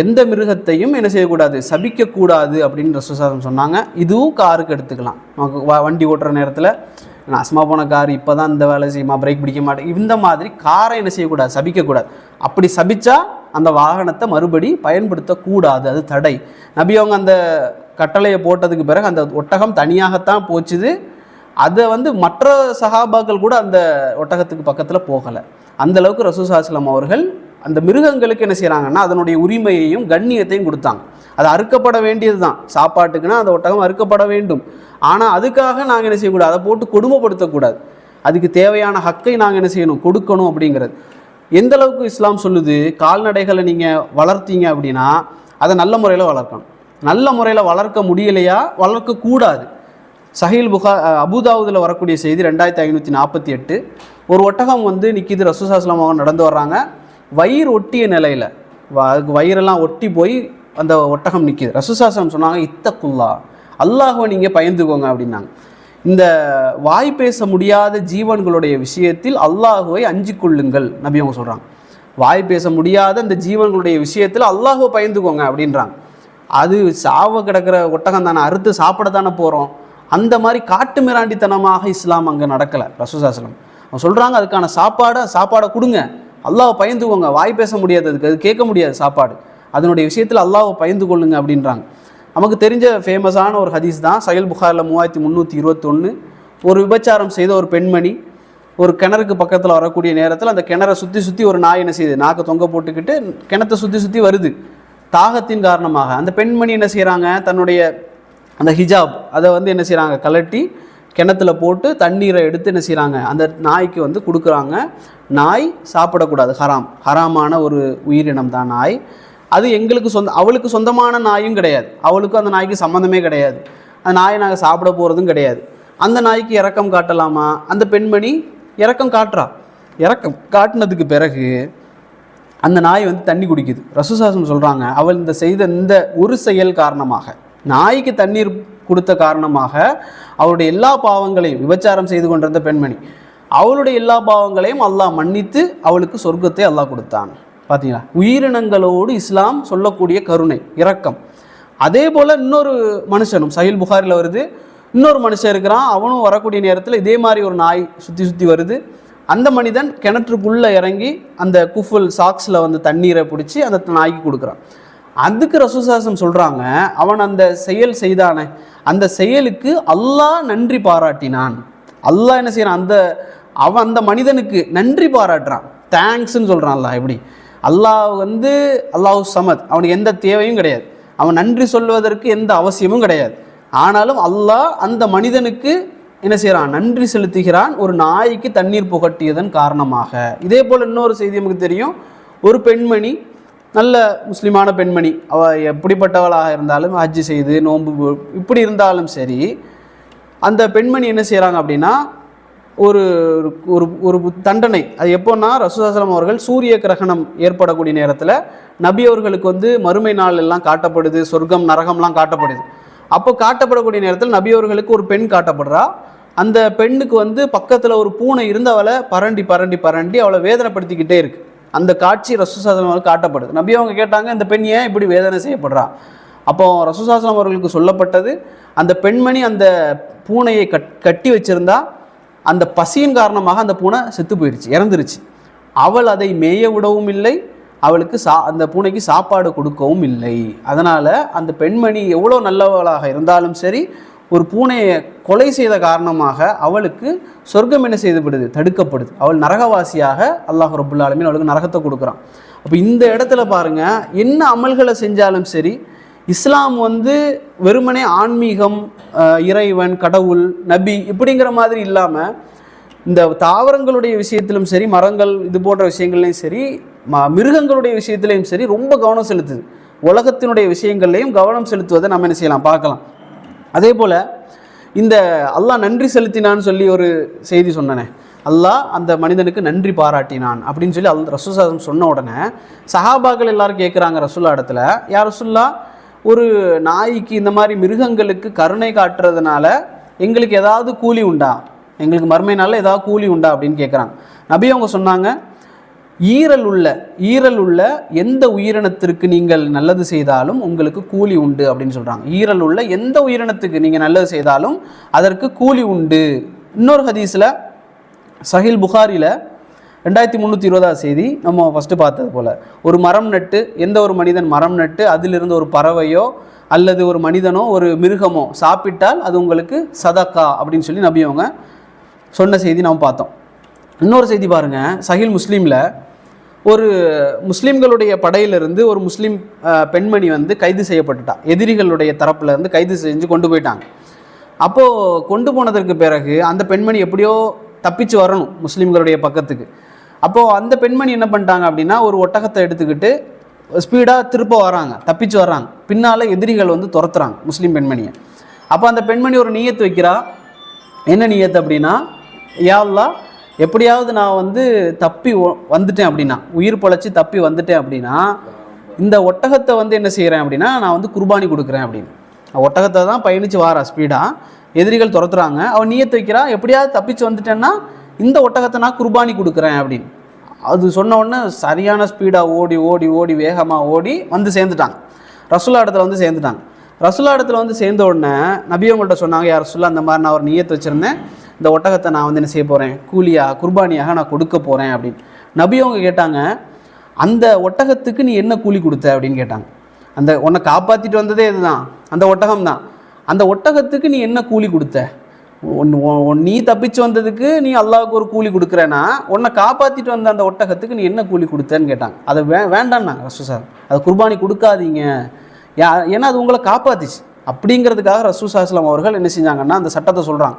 எந்த மிருகத்தையும் என்ன செய்யக்கூடாது, சபிக்கக்கூடாது அப்படின்னு ரசூலுல்லாஹி சொன்னாங்க. இதுவும் காருக்கு எடுத்துக்கலாம். நமக்கு வண்டி ஓட்டுற நேரத்தில் நாசமாக போன கார் இப்போ தான் இந்த வேலை செய்யுமா, பிரேக் பிடிக்க மாட்டேன், இந்த மாதிரி காரை என்ன செய்யக்கூடாது, சபிக்கக்கூடாது. அப்படி சபிச்சா அந்த வாகனத்தை மறுபடி பயன்படுத்தக்கூடாது, அது தடை. நபி அவங்க அந்த கட்டளையை போட்டதுக்கு பிறகு அந்த ஒட்டகம் தனியாகத்தான் போச்சுது. அதை வந்து மற்ற சஹாபாக்கள் கூட அந்த ஒட்டகத்துக்கு பக்கத்தில் போகலை. அந்தளவுக்கு ரசூலுல்லாஹி ஸல்லல்லாஹு அலைஹி அவர்கள் அந்த மிருகங்களுக்கு என்ன செய்கிறாங்கன்னா அதனுடைய உரிமையையும் கண்ணியத்தையும் கொடுத்தாங்க. அது அறுக்கப்பட வேண்டியது தான், சாப்பாட்டுக்குன்னா அந்த ஒட்டகம் அறுக்கப்பட வேண்டும். ஆனால் அதுக்காக நாங்கள் என்ன செய்யக்கூடாது, அதை போட்டு கொடுமைப்படுத்தக்கூடாது, அதுக்கு தேவையான ஹக்கை நாங்கள் என்ன செய்யணும், கொடுக்கணும் அப்படிங்கிறது. எந்த அளவுக்கு இஸ்லாம் சொல்லுது, கால்நடைகளை நீங்கள் வளர்த்தீங்க அப்படின்னா அதை நல்ல முறையில் வளர்க்கணும், நல்ல முறையில் வளர்க்க முடியலையா வளர்க்கக்கூடாது. சஹீல் அபூதாவுதில் வரக்கூடிய செய்தி 2548, ஒரு ஒட்டகம் வந்து நிற்கிது, ரசூலுல்லாஹி ஸல்லல்லாஹு அலைஹி நடந்து வர்றாங்க, வயிறு ஒட்டிய நிலையில், வயிறெல்லாம் ஒட்டி போய் அந்த ஒட்டகம் நிற்கிது. ரசூலுல்லாஹி ஸல்லல்லாஹு அலைஹி சொன்னாங்க, இத்தகுல்லா, அல்லாஹ்வை நீங்கள் பயந்துக்கோங்க அப்படின்னாங்க. இந்த வாய் பேச முடியாத ஜீவன்களுடைய விஷயத்தில் அல்லாஹுவை அஞ்சிக் கொள்ளுங்கள் நபி அவங்க சொல்கிறாங்க. வாய் பேச முடியாத இந்த ஜீவன்களுடைய விஷயத்தில் அல்லாஹுவை பயந்துக்கோங்க அப்படின்றாங்க. அது சாவ கிடக்கிற ஒட்டகம் தானே, அறுத்து சாப்பிட தானே போகிறோம், அந்த மாதிரி காட்டு மிராண்டித்தனமாக இஸ்லாம் அங்கே நடக்கலை. ரசூலுல்லாஹி ஸல்லல்லாஹு அலைஹி அவங்க சொல்கிறாங்க, அதுக்கான சாப்பாடை கொடுங்க, அல்லாஹ்வை பயந்துக்கோங்க, வாய் பேச முடியாததுக்கு, அது கேட்க முடியாது சாப்பாடு, அதனுடைய விஷயத்தில் அல்லாஹ்வை பயந்து கொள்ளுங்க அப்படின்றாங்க. நமக்கு தெரிஞ்ச ஃபேமஸான ஒரு ஹதீஸ் தான், சஹீல் புகாரில் 3321. ஒரு விபச்சாரம் செய்த ஒரு பெண்மணி ஒரு கிணறுக்கு பக்கத்தில் வரக்கூடிய நேரத்தில் அந்த கிணறை சுற்றி ஒரு நாய் என்ன செய்யுது, நாக்கை தொங்க போட்டுக்கிட்டு கிணத்தை சுற்றி வருது. தாகத்தின் காரணமாக அந்த பெண்மணி என்ன செய்கிறாங்க, தன்னுடைய அந்த ஹிஜாப் அதை வந்து என்ன செய்கிறாங்க, கலட்டி கிணத்துல போட்டு தண்ணீரை எடுத்து என்ன செய்கிறாங்க, அந்த நாய்க்கு வந்து கொடுக்குறாங்க. நாய் சாப்பிடக்கூடாது, ஹராமான ஒரு உயிரினம் தான் நாய். அது எங்களுக்கு அவளுக்கு சொந்தமான நாயும் கிடையாது, அவளுக்கும் அந்த நாய்க்கு சம்மந்தமே கிடையாது, அந்த நாயை நாங்கள் சாப்பிட போகிறதும் கிடையாது. அந்த நாய்க்கு இரக்கம் காட்டலாமா? அந்த பெண்மணி இரக்கம் காட்டினதுக்கு பிறகு அந்த நாய் வந்து தண்ணி குடிக்குது. ரசூலுல்லாஹி சொல்கிறாங்க, அவள் செய்த இந்த ஒரு செயல் காரணமாக, நாய்க்கு தண்ணீர் கொடுத்த காரணமாக அவளுடைய எல்லா பாவங்களையும், விபச்சாரம் செய்து கொண்டிருந்த பெண்மணி, அவளுடைய எல்லா பாவங்களையும் அல்லாஹ் மன்னித்து அவளுக்கு சொர்க்கத்தை அல்லாஹ் கொடுத்தான். பார்த்தீங்களா, உயிரினங்களோடு இஸ்லாம் சொல்லக்கூடிய கருணை, இரக்கம். அதே போல் இன்னொரு மனுஷனும் சஹீல் புகாரில் வருது, இன்னொரு மனுஷன் இருக்கிறான், அவனும் வரக்கூடிய நேரத்தில் இதே மாதிரி ஒரு நாய் சுற்றி வருது. அந்த மனிதன் கிணற்றுக்குள்ளே இறங்கி அந்த குஃபுல் சாக்ஸில் வந்து தண்ணீரை பிடிச்சி அந்த நாய்க்கு கொடுக்குறான். அதுக்கு ரசூலுல்லாஹி சொல்கிறாங்க, அவன் அந்த செயல் செய்தானே, அந்த செயலுக்கு அல்லாஹ் நன்றி பாராட்டினான். அல்லாஹ் என்ன செய்யறான், அவன் அந்த மனிதனுக்கு நன்றி பாராட்டுறான், தேங்க்ஸ்ன்னு சொல்கிறான். அல்லாஹ் எப்படி, அல்லாஹ் வந்து அல்லாஹு சமத், அவனுக்கு எந்த தேவையும் கிடையாது, அவன் நன்றி சொல்வதற்கு எந்த அவசியமும் கிடையாது. ஆனாலும் அல்லாஹ் அந்த மனிதனுக்கு என்ன செய்கிறான், நன்றி செலுத்துகிறான், ஒரு நாய்க்கு தண்ணீர் புகட்டியதன் காரணமாக. இதே போல் இன்னொரு செய்தி நமக்கு தெரியும், ஒரு பெண்மணி, நல்ல முஸ்லீமான பெண்மணி, அவள் எப்படிப்பட்டவளாக இருந்தாலும் ஹஜ்ஜு செய்து நோன்பு இப்படி இருந்தாலும் சரி, அந்த பெண்மணி என்ன செய்கிறாங்க அப்படின்னா ஒரு ஒரு தண்டனை. அது எப்போன்னா ரசூலுல்லாஹி ஸல்லல்லாஹு அலைஹி அவர்கள் சூரிய கிரகணம் ஏற்படக்கூடிய நேரத்தில் நபி அவர்களுக்கு வந்து மறுமை நாள் எல்லாம் காட்டப்படுது, சொர்க்கம் நரகம்லாம் காட்டப்படுது. அப்போ காட்டப்படக்கூடிய நேரத்தில் நபி அவர்களுக்கு ஒரு பெண் காட்டப்படுறா. அந்த பெண்ணுக்கு வந்து பக்கத்தில் ஒரு பூனை இருந்து அவளை பரண்டி அவளை வேதனைப்படுத்திக்கிட்டே இருக்கு. அந்த காட்சி ரசூலுல்லாஹி ஸல்லல்லாஹு அலைஹி காட்டப்படுது. நபி அவங்க கேட்டாங்க, இந்த பெண் ஏன் இப்படி வேதனை செய்யப்படுறா? அப்போ ரசூலுல்லாஹி ஸல்லல்லாஹு அலைஹி அவர்களுக்கு சொல்லப்பட்டது, அந்த பெண்மணி அந்த பூனையை கட்டி வச்சிருந்தா, அந்த பசியின் காரணமாக அந்த பூனை செத்து போயிடுச்சு, இறந்துருச்சு. அவள் அதை மேய விடவும் இல்லை, அவளுக்கு அந்த பூனைக்கு சாப்பாடு கொடுக்கவும் இல்லை. அதனால் அந்த பெண்மணி எவ்வளோ நல்லவளாக இருந்தாலும் சரி, ஒரு பூனையை கொலை செய்த காரணமாக அவளுக்கு சொர்க்கம் என்ன செய்துபடுது, தடுக்கப்படுது. அவள் நரகவாசியாக அல்லாஹ் ரப்புல் ஆலமீன் அவளுக்கு நரகத்தை கொடுக்குறான். அப்போ இந்த இடத்துல பாருங்கள், என்ன அமல்களை செஞ்சாலும் சரி, இஸ்லாம் வந்து வெறுமனே ஆன்மீகம், இறைவன், கடவுள், நபி இப்படிங்கிற மாதிரி இல்லாமல் இந்த தாவரங்களுடைய விஷயத்திலும் சரி, மரங்கள் இது போன்ற விஷயங்கள்லையும் சரி, மிருகங்களுடைய விஷயத்திலையும் சரி ரொம்ப கவனம் செலுத்துது. உலகத்தினுடைய விஷயங்கள்லையும் கவனம் செலுத்துவதை நம்ம என்ன செய்யலாம், பார்க்கலாம். அதே போல் இந்த அல்லாஹ் நன்றி செலுத்தினான்னு சொல்லி ஒரு செய்தி சொன்னனே, அல்லாஹ் அந்த மனிதனுக்கு நன்றி பாராட்டினான் அப்படின்னு சொல்லி ரசூலுல்லாஹ் சொன்ன உடனே சஹாபாக்கள் எல்லாரும் கேட்குறாங்க ரசூலுல்லாஹ் இடத்துல, யார் ரசூலுல்லாஹ், ஒரு நாய்க்கு இந்த மாதிரி மிருகங்களுக்கு கருணை காட்டுறதுனால எங்களுக்கு ஏதாவது கூலி உண்டா, எங்களுக்கு மறுமையினால ஏதாவது கூலி உண்டா அப்படின்னு கேட்குறாங்க. நபி அவங்க சொன்னாங்க, ஈரல் உள்ள எந்த உயிரினத்திற்கு நீங்கள் நல்லது செய்தாலும் உங்களுக்கு கூலி உண்டு அப்படின்னு சொல்கிறாங்க. ஈரல் உள்ள எந்த உயிரினத்துக்கு நீங்கள் நல்லது செய்தாலும் அதற்கு கூலி உண்டு. இன்னொரு ஹதீஸில் சஹீல் புகாரியில் 2320 செய்தி நம்ம ஃபஸ்ட்டு பார்த்தது போல், ஒரு மரம் நட்டு, எந்த ஒரு மனிதன் மரம் நட்டு அதிலிருந்து ஒரு பறவையோ அல்லது ஒரு மனிதனோ ஒரு மிருகமோ சாப்பிட்டால் அது உங்களுக்கு சதக்கா அப்படின்னு சொல்லி நபி அவங்க சொன்ன செய்தி நாம் பார்த்தோம். இன்னொரு செய்தி பாருங்கள், சஹீல் முஸ்லீமில் ஒரு முஸ்லீம்களுடைய படையிலிருந்து ஒரு முஸ்லீம் பெண்மணி வந்து கைது செய்யப்பட்டுட்டா. எதிரிகளுடைய தரப்பில் இருந்து கைது செஞ்சு கொண்டு போயிட்டாங்க. அப்போது கொண்டு போனதற்கு பிறகு அந்த பெண்மணி எப்படியோ தப்பிச்சு வரணும் முஸ்லீம்களுடைய பக்கத்துக்கு. அப்போது அந்த பெண்மணி என்ன பண்ணிட்டாங்க அப்படின்னா, ஒரு ஒட்டகத்தை எடுத்துக்கிட்டு ஸ்பீடாக திருப்ப வராங்க, தப்பிச்சு வர்றாங்க. பின்னால் எதிரிகள் வந்து துரத்துறாங்க முஸ்லீம் பெண்மணியை. அப்போ அந்த பெண்மணி ஒரு நியத்து வைக்கிறா. என்ன நியத்து அப்படின்னா, யா அல்லாஹ், எப்படியாவது நான் வந்து தப்பி வந்துட்டேன் அப்படின்னா, உயிர் பொழைச்சி தப்பி வந்துட்டேன் அப்படின்னா, இந்த ஒட்டகத்தை வந்து என்ன செய்கிறேன் அப்படின்னா நான் வந்து குர்பானி கொடுக்குறேன் அப்படின்னு. ஒட்டகத்தை தான் பயணித்து வாரா ஸ்பீடாக, எதிரிகள் துரத்துறாங்க. அவன் நியத்து வைக்கிறா, எப்படியாவது தப்பிச்சு வந்துட்டேன்னா இந்த ஒட்டகத்தை நான் குர்பானி கொடுக்குறேன் அப்படின்னு. அது சொன்ன உடனே சரியான ஸ்பீடாக ஓடி ஓடி ஓடி வேகமாக ஓடி வந்து சேர்ந்துட்டாங்க. ரசூலுல்லாஹ் இடத்துல வந்து சேர்ந்துட்டாங்க. ரசூலுல்லாஹ் இடத்துல வந்து சேர்ந்த உடனே நபி அவங்கள்ட்ட சொன்னாங்க, யார் ரசூலுல்லாஹ், அந்த மாதிரி நான் ஒரு நியத்து வச்சுருந்தேன், இந்த ஒட்டகத்தை நான் வந்து என்ன செய்ய போகிறேன், கூலியாக குர்பானியாக நான் கொடுக்க போகிறேன் அப்படின்னு. நபி அவங்க கேட்டாங்க, அந்த ஒட்டகத்துக்கு நீ என்ன கூலி கொடுத்த அப்படின்னு கேட்டாங்க. அந்த உன்னை காப்பாற்றிட்டு வந்ததே இதுதான், அந்த ஒட்டகம் தான். அந்த ஒட்டகத்துக்கு நீ என்ன கூலி கொடுத்த? நீ தப்பிச்சு வந்ததுக்கு நீ அல்லாஹ்வுக்கு ஒரு கூலி கொடுக்குறேன்னா, உன்னை காப்பாற்றிட்டு வந்த அந்த ஒட்டகத்துக்கு நீ என்ன கூலி கொடுத்தேன்னு கேட்டாங்க. அதை வேண்டான்னாங்க ரசூலுல்லாஹ், அதை குர்பானி கொடுக்காதீங்க, ஏன்னா அது உங்களை காப்பாற்றிச்சு அப்படிங்கிறதுக்காக ரசூலுல்லாஹ் ஸல்லல்லாஹு அவர்கள் என்ன செஞ்சாங்கன்னா அந்த சட்டத்தை சொல்கிறாங்க.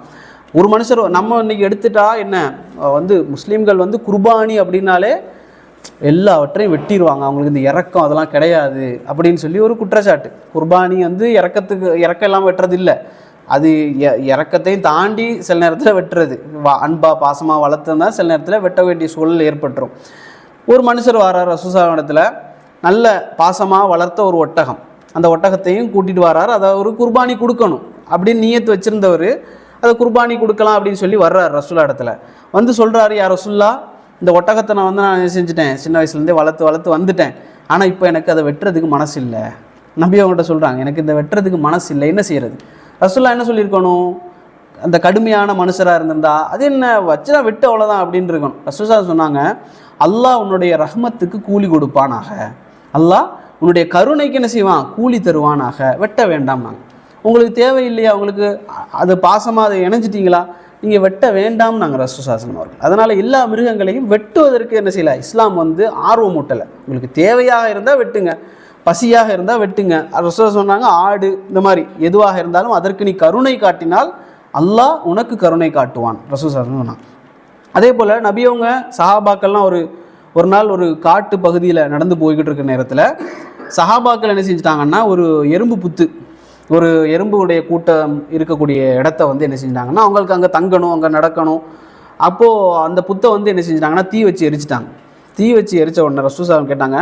ஒரு மனுஷர் நம்ம இன்றைக்கி எடுத்துட்டா என்ன வந்து முஸ்லீம்கள் வந்து குர்பானி அப்படின்னாலே எல்லாவற்றையும் வெட்டிடுவாங்க, அவங்களுக்கு இந்த இறக்கம் அதெல்லாம் கிடையாது அப்படின்னு சொல்லி ஒரு குற்றச்சாட்டு. குர்பானி வந்து இறக்கம் எல்லாம் வெட்டுறது இல்லை, அது இறக்கத்தையும் தாண்டி சில நேரத்தில் வெட்டுறது, அன்பா பாசமாக வளர்த்துனா சில நேரத்தில் வெட்ட வேண்டிய சூழல் ஏற்பட்டுரும். ஒரு மனுஷர் வரார் ரசூலுல்லாஹ் இடத்துல, நல்ல பாசமாக வளர்த்த ஒரு ஒட்டகம், அந்த ஒட்டகத்தையும் கூட்டிகிட்டு வரார், அதை ஒரு குர்பானி கொடுக்கணும் அப்படின்னு நியத்து வச்சுருந்தவர் அதை குர்பானி கொடுக்கலாம் அப்படின்னு சொல்லி வர்றார் ரசூலுல்லாஹ் இடத்துல. வந்து சொல்கிறாரு, யார் ரசூலுல்லாஹ், இந்த ஒட்டகத்தை நான் வந்து நான் செஞ்சுட்டேன், சின்ன வயசுலேருந்தே வளர்த்து வந்துட்டேன், ஆனால் இப்போ எனக்கு அதை வெட்டுறதுக்கு மனசு இல்லை. நபி அவங்கள்ட்ட சொல்கிறாங்க, எனக்கு இந்த வெட்டுறதுக்கு மனசு இல்லை, என்ன செய்கிறது? ரசூலுல்லாஹ் என்ன சொல்லியிருக்கணும், அந்த கடுமையான மனுஷராக இருந்திருந்தா அது என்ன வச்சுனா வெட்டு அவ்வளோதான் அப்படின்னு இருக்கணும். ரசூலுல்லாஹ் சொன்னாங்க, அல்லாஹ் உன்னுடைய ரஹ்மத்துக்கு கூலி கொடுப்பானாக, அல்லாஹ் உன்னுடைய கருணைக்கு என்ன செய்வான், கூலி தருவானாக, வெட்ட வேண்டாம். நாங்கள் உங்களுக்கு தேவையில்லையா, உங்களுக்கு அது பாசமாக அதை இணைஞ்சிட்டிங்களா, நீங்கள் வெட்ட வேண்டாம் நாங்கள் ரசூலுல்லாஹ் அவர்கள். அதனால் எல்லா மிருகங்களையும் வெட்டுவதற்கு என்ன செய்யலை, இஸ்லாம் வந்து ஆர்வம் ஊட்டலை. உங்களுக்கு தேவையாக இருந்தால் வெட்டுங்க, பசியாக இருந்தால் வெட்டுங்க. ரசூலுல்லாஹ் சொன்னாங்க, ஆடு இந்த மாதிரி எதுவாக இருந்தாலும் அதற்கு நீ கருணை காட்டினால் அல்லாஹ் உனக்கு கருணை காட்டுவான் ரசூலுல்லாஹ் சொன்னாங்க. அதே போல் நபி அவங்க சஹாபாக்கள்லாம் ஒரு நாள் ஒரு காட்டு பகுதியில் நடந்து போய்கிட்டு இருக்கிற நேரத்தில் சஹாபாக்கள் என்ன செஞ்சிட்டாங்கன்னா, ஒரு எறும்பு புத்து, ஒரு எறும்புடைய கூட்டம் இருக்கக்கூடிய இடத்த வந்து என்ன செஞ்சிட்டாங்கன்னா, அவங்களுக்கு அங்கே தங்கணும், அங்கே நடக்கணும். அப்போது அந்த புத்தை வந்து என்ன செஞ்சிட்டாங்கன்னா தீ வச்சு எரிச்சிட்டாங்க. தீ வச்சு எரித்த உடனே ரசூலுல்லாஹ் கேட்டாங்க,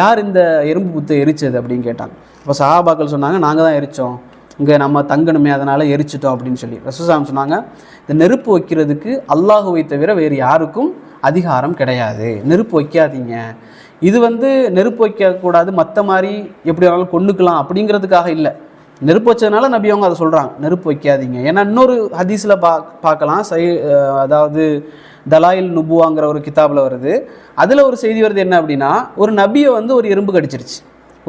யார் இந்த எறும்பு புத்தை எரிச்சது அப்படின்னு கேட்டாங்க. அப்போ சஹாபாக்கள் சொன்னாங்க, நாங்கள் தான் எரித்தோம், இங்கே நம்ம தங்கணுமே அதனால் எரிச்சிட்டோம் அப்படின்னு சொல்லி. ரசூலுல்லாஹ் சொன்னாங்க, இந்த நெருப்பு வைக்கிறதுக்கு அல்லாஹுவை தவிர வேறு யாருக்கும் அதிகாரம் கிடையாது, நெருப்பு வைக்காதீங்க. இது வந்து நெருப்பு வைக்கக்கூடாது, மற்ற மாதிரி எப்படி வேணாலும் கொண்டுக்கலாம் அப்படிங்கிறதுக்காக இல்லை. நெருப்பு வச்சதுனால நபி அவங்க அதை சொல்கிறாங்க, நெருப்பு வைக்காதீங்க. ஏன்னா இன்னொரு ஹதீஸில் பார்க்கலாம், அதாவது தலாயில் நுபுவாங்கிற ஒரு கிதாபில் வருது. அதில் ஒரு செய்தி வருது என்ன அப்படின்னா, ஒரு நபியை வந்து ஒரு எறும்பு கடிச்சிருச்சு.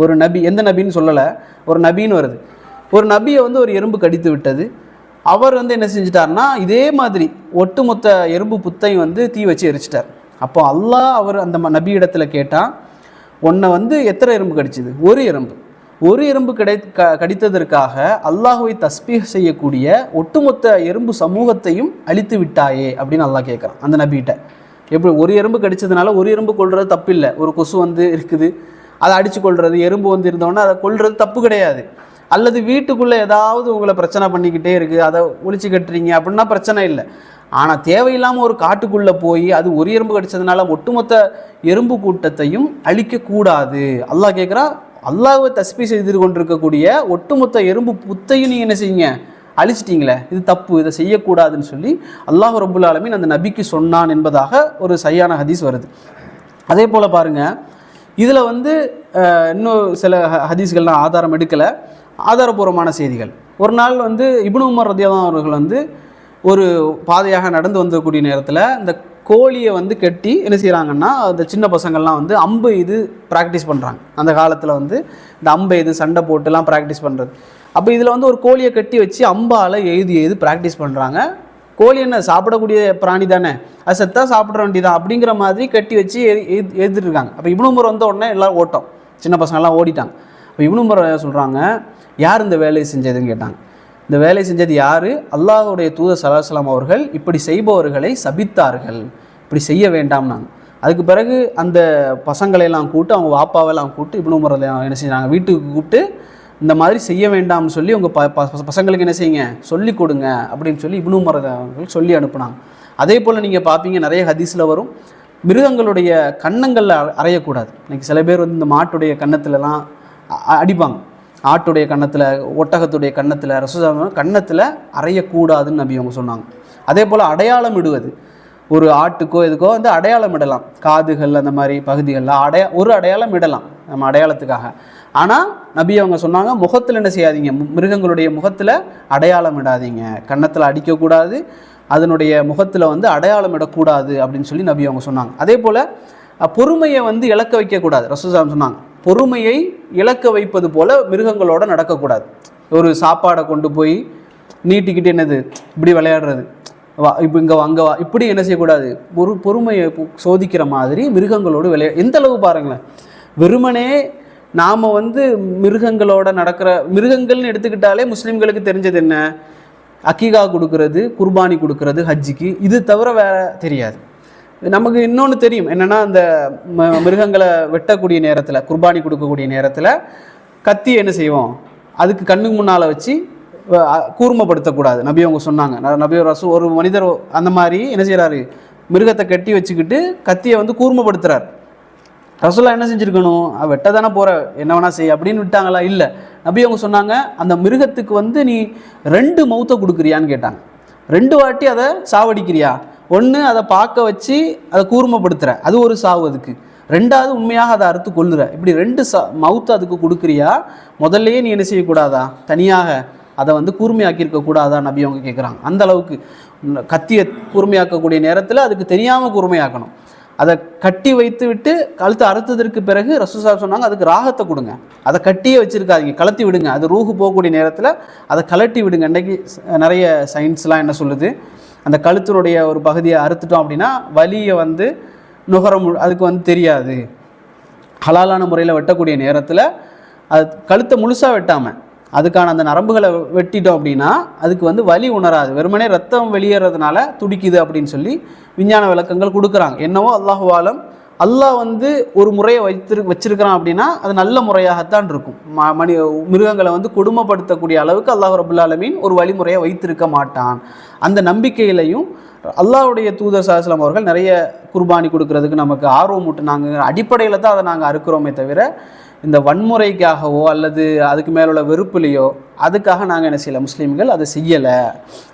ஒரு நபி, எந்த நபின்னு சொல்லலை, ஒரு நபின்னு வருது. ஒரு நபியை வந்து ஒரு எறும்பு கடித்து விட்டது. அவர் வந்து என்ன செஞ்சிட்டார்னா, இதே மாதிரி ஒட்டுமொத்த எறும்பு புத்தையும் வந்து தீ வச்சு எரிச்சிட்டார். அப்போ அல்லாஹ் அவர் அந்த நபி இடத்துல கேட்டால், உன்னை வந்து எத்தனை எறும்பு கடிச்சிது? ஒரு எறும்பு. ஒரு எறும்பு கடித்ததற்காக அல்லாஹுவை தஸ்பீஹ் செய்யக்கூடிய ஒட்டுமொத்த எறும்பு சமூகத்தையும் அழித்து விட்டாயே அப்படின்னு அல்லாஹ் கேட்குறான் அந்த நபிகிட்ட. எப்படி ஒரு எறும்பு கடிச்சதுனால ஒரு எறும்பு கொள்வது தப்பு இல்லை. ஒரு கொசு வந்து இருக்குது, அதை அடித்து கொள்வது, எறும்பு வந்து இருந்தோன்னா அதை கொள்வது தப்பு கிடையாது. அல்லது வீட்டுக்குள்ளே ஏதாவது உங்களை பிரச்சனை பண்ணிக்கிட்டே இருக்குது, அதை ஒழிச்சு கட்டுறீங்க அப்படின்னா பிரச்சனை இல்லை. ஆனால் தேவையில்லாமல் ஒரு காட்டுக்குள்ளே போய் அது ஒரு எறும்பு கடிச்சதுனால ஒட்டுமொத்த எறும்பு கூட்டத்தையும் அழிக்கக்கூடாது. அல்லாஹ் கேட்குறா, அல்லாஹ்வை தஸ்பீ செய்து கொண்டிருக்கக்கூடிய ஒட்டுமொத்த எறும்பு புத்தையும் நீங்கள் என்ன செய்யுங்க, அழிச்சிட்டிங்களே, இது தப்பு, இதை செய்யக்கூடாதுன்னு சொல்லி அல்லாஹ் ரப்புல் ஆலமீன் அந்த நபிக்கு சொன்னான் என்பதாக ஒரு சரியான ஹதீஸ் வருது. அதே போல் பாருங்கள், இதில் வந்து இன்னும் சில ஹதீஸ்கள்லாம் ஆதாரம் எடுக்கலை, ஆதாரபூர்வமான செய்திகள். ஒரு நாள் வந்து இப்னு உமர் ரலியல்லாஹு அன்ஹு அவர்கள் வந்து ஒரு பாதையாக நடந்து வந்தக்கூடிய நேரத்தில் இந்த கோழியை வந்து கட்டி என்ன செய்கிறாங்கன்னா, அந்த சின்ன பசங்கள்லாம் வந்து அம்பு இது ப்ராக்டிஸ் பண்ணுறாங்க. அந்த காலத்தில் வந்து இந்த அம்பு இது சண்டை போட்டுலாம் ப்ராக்டிஸ் பண்ணுறது. அப்போ இதில் வந்து ஒரு கோழியை கட்டி வச்சு அம்பால் எழுதி ப்ராக்டிஸ் பண்ணுறாங்க. கோழி என்ன சாப்பிடக்கூடிய பிராணி தானே, அது செத்தா சாப்பிட வேண்டியதான் அப்படிங்கிற மாதிரி கட்டி வச்சு எழுதிட்டு இருக்காங்க. அப்போ இப்னு உமர் வந்த உடனே எல்லோரும் ஓட்டம், சின்ன பசங்கள்லாம் ஓடிட்டாங்க. அப்போ இப்னு உமர் சொல்கிறாங்க, யார் இந்த வேலையை செஞ்சதுன்னு கேட்டாங்க. இந்த வேலை செஞ்சது யார்? அல்லாஹ்வுடைய தூதர் ஸல்லல்லாஹு அலைஹி வஸல்லம் அவர்கள் இப்படி செய்பவர்களை சபித்தார்கள், இப்படி செய்ய வேண்டாம்னாங்க. அதுக்கு பிறகு அந்த பசங்களையெல்லாம் கூப்பிட்டு, அவங்க வாப்பாவெல்லாம் கூப்பிட்டு இப்னு உமர் என்ன செஞ்சாங்க, வீட்டுக்கு கூப்பிட்டு இந்த மாதிரி செய்ய வேண்டாம்னு சொல்லி உங்கள் பசங்களுக்கு என்ன செய்யுங்க, சொல்லி கொடுங்க அப்படின்னு சொல்லி இப்னு உமர் அவர்கள் சொல்லி அனுப்புனாங்க. அதே போல் நீங்கள் பார்ப்பீங்க, நிறைய ஹதீஸில் வரும், மிருகங்களுடைய கன்னங்களில் அறையக்கூடாது. இன்றைக்கி சில பேர் வந்து இந்த மாட்டுடைய கன்னத்துலலாம் அடிப்பாங்க, ஆட்டுடைய கன்னத்தில், ஒட்டகத்துடைய கன்னத்தில், ரசூலுல்லாஹ் கன்னத்தில் அறையக்கூடாதுன்னு நபி அவங்க சொன்னாங்க. அதே போல் அடையாளம் இடுவது, ஒரு ஆட்டுக்கோ இதுக்கோ வந்து அடையாளம் இடலாம், காதுகள் அந்த மாதிரி பகுதிகளில் ஒரு அடையாளம் இடலாம் நம்ம அடையாளத்துக்காக. ஆனால் நபி அவங்க சொன்னாங்க, முகத்தில் என்ன செய்யாதீங்க, மிருகங்களுடைய முகத்தில் அடையாளம் இடாதீங்க, கன்னத்தில் அடிக்கக்கூடாது, அதனுடைய முகத்தில் வந்து அடையாளம் இடக்கூடாது அப்படின்னு சொல்லி நபி அவங்க சொன்னாங்க. அதே போல் பொறுமையை வந்து இழக்க வைக்கக்கூடாது. ரசூலுல்லாஹ் சொன்னாங்க, பொறுமையை இழக்க வைப்பது போல் மிருகங்களோட நடக்கக்கூடாது. ஒரு சாப்பாடை கொண்டு போய் நீட்டிக்கிட்டு என்னது இப்படி விளையாடுறது, வா இப்போ இங்கே அங்கே வா, இப்படி என்ன செய்யக்கூடாது, பொறுமையை சோதிக்கிற மாதிரி மிருகங்களோடு எந்த அளவு பாருங்களேன். வெறுமனே நாம் வந்து மிருகங்களோட நடக்கிற, மிருகங்கள்னு எடுத்துக்கிட்டாலே முஸ்லீம்களுக்கு தெரிஞ்சது என்ன, அக்கீகா கொடுக்கறது, குர்பானி கொடுக்கறது ஹஜ்ஜிக்கு, இது தவிர வேறு தெரியாது. நமக்கு இன்னொன்று தெரியும் என்னென்னா, அந்த மிருகங்களை வெட்டக்கூடிய நேரத்தில், குர்பானி கொடுக்கக்கூடிய நேரத்தில் கத்தி என்ன செய்வோம், அதுக்கு கண்ணுக்கு முன்னால் வச்சு கூர்மைப்படுத்தக்கூடாது. நபி அவங்க சொன்னாங்க. நபி ஒரு மனிதர் அந்த மாதிரி என்ன செய்கிறாரு, மிருகத்தை கட்டி வச்சுக்கிட்டு கத்தியை வந்து கூர்மைப்படுத்துகிறார். ரசூலுல்லாஹ் என்ன செஞ்சுருக்கணும், வெட்ட தானே போகிற, என்ன வேணா செய் அப்படின்னு விட்டாங்களா? இல்லை. நபி அவங்க சொன்னாங்க, அந்த மிருகத்துக்கு வந்து நீ 2 மௌத்தை கொடுக்குறியான்னு கேட்டாங்க. 2 வாட்டி அதை சாவடிக்கிறியா, ஒன்று அதை பார்க்க வச்சு அதை கூர்மைப்படுத்துகிற, அது ஒரு சாவு அதுக்கு, 2வது உண்மையாக அதை அறுத்து கொள்ளுற, இப்படி 2 மவுத்து அதுக்கு கொடுக்குறியா, முதல்லையே நீ என்ன செய்யக்கூடாதா, தனியாக அதை வந்து கூர்மையாக்கியிருக்க கூடாதா நபி அவங்க கேட்குறாங்க. அந்த அளவுக்கு கத்தியை கூர்மையாக்கக்கூடிய நேரத்தில் அதுக்கு தெரியாமல் கூர்மையாக்கணும். அதை கட்டி வைத்து விட்டு கழுத்தை அறுத்ததற்கு பிறகு ரசூலுல்லாஹ் சொன்னாங்க, அதுக்கு ராகத்தை கொடுங்க, அதை கட்டியே வச்சுருக்காதீங்க, கலத்தி விடுங்க, அது ரூஹு போகக்கூடிய நேரத்தில் அதை கலட்டி விடுங்க. இன்றைக்கி நிறைய சயின்ஸ்லாம் என்ன சொல்லுது, அந்த கழுத்தினுடைய ஒரு பகுதியை அறுத்துட்டோம் அப்படின்னா வலியை வந்து அதுக்கு வந்து தெரியாது. ஹலாலான முறையில் வெட்டக்கூடிய நேரத்தில் அது கழுத்தை முழுசாக வெட்டாமல் அதுக்கான அந்த நரம்புகளை வெட்டிட்டோம் அப்படின்னா அதுக்கு வந்து வலி உணராது, வெறுமனே ரத்தம் வெளியேறதுனால துடிக்குது அப்படின்னு சொல்லி விஞ்ஞான விளக்கங்கள் கொடுக்குறாங்க. என்னவோ அல்லாஹு ஆலம், அல்லாஹ் வந்து ஒரு முறையை வச்சிருக்கிறான் அப்படின்னா அது நல்ல முறையாகத்தான் இருக்கும். மிருகங்களை வந்து கொடுமைப்படுத்தக்கூடிய அளவுக்கு அல்லாஹ் ரப்புல் ஆலமீன் ஒரு வழிமுறையை வைத்திருக்க மாட்டான். அந்த நம்பிக்கையிலையும் அல்லாஹ்வுடைய தூதர் ஸல்லல்லாஹு அலைஹி வஸல்லம் அவர்கள் நிறைய குர்பானி கொடுக்கறதுக்கு நமக்கு ஆர்வம் ஊட்டுனாங்க. அடிப்படையில் தான் அதை நாங்கள் அறுக்கிறோமே தவிர இந்த வன்முறைக்காகவோ அல்லது அதுக்கு மேலுள்ள வெறுப்புலையோ அதுக்காக நாங்கள் என்ன செய்யலை, முஸ்லீம்கள் அதை செய்யலை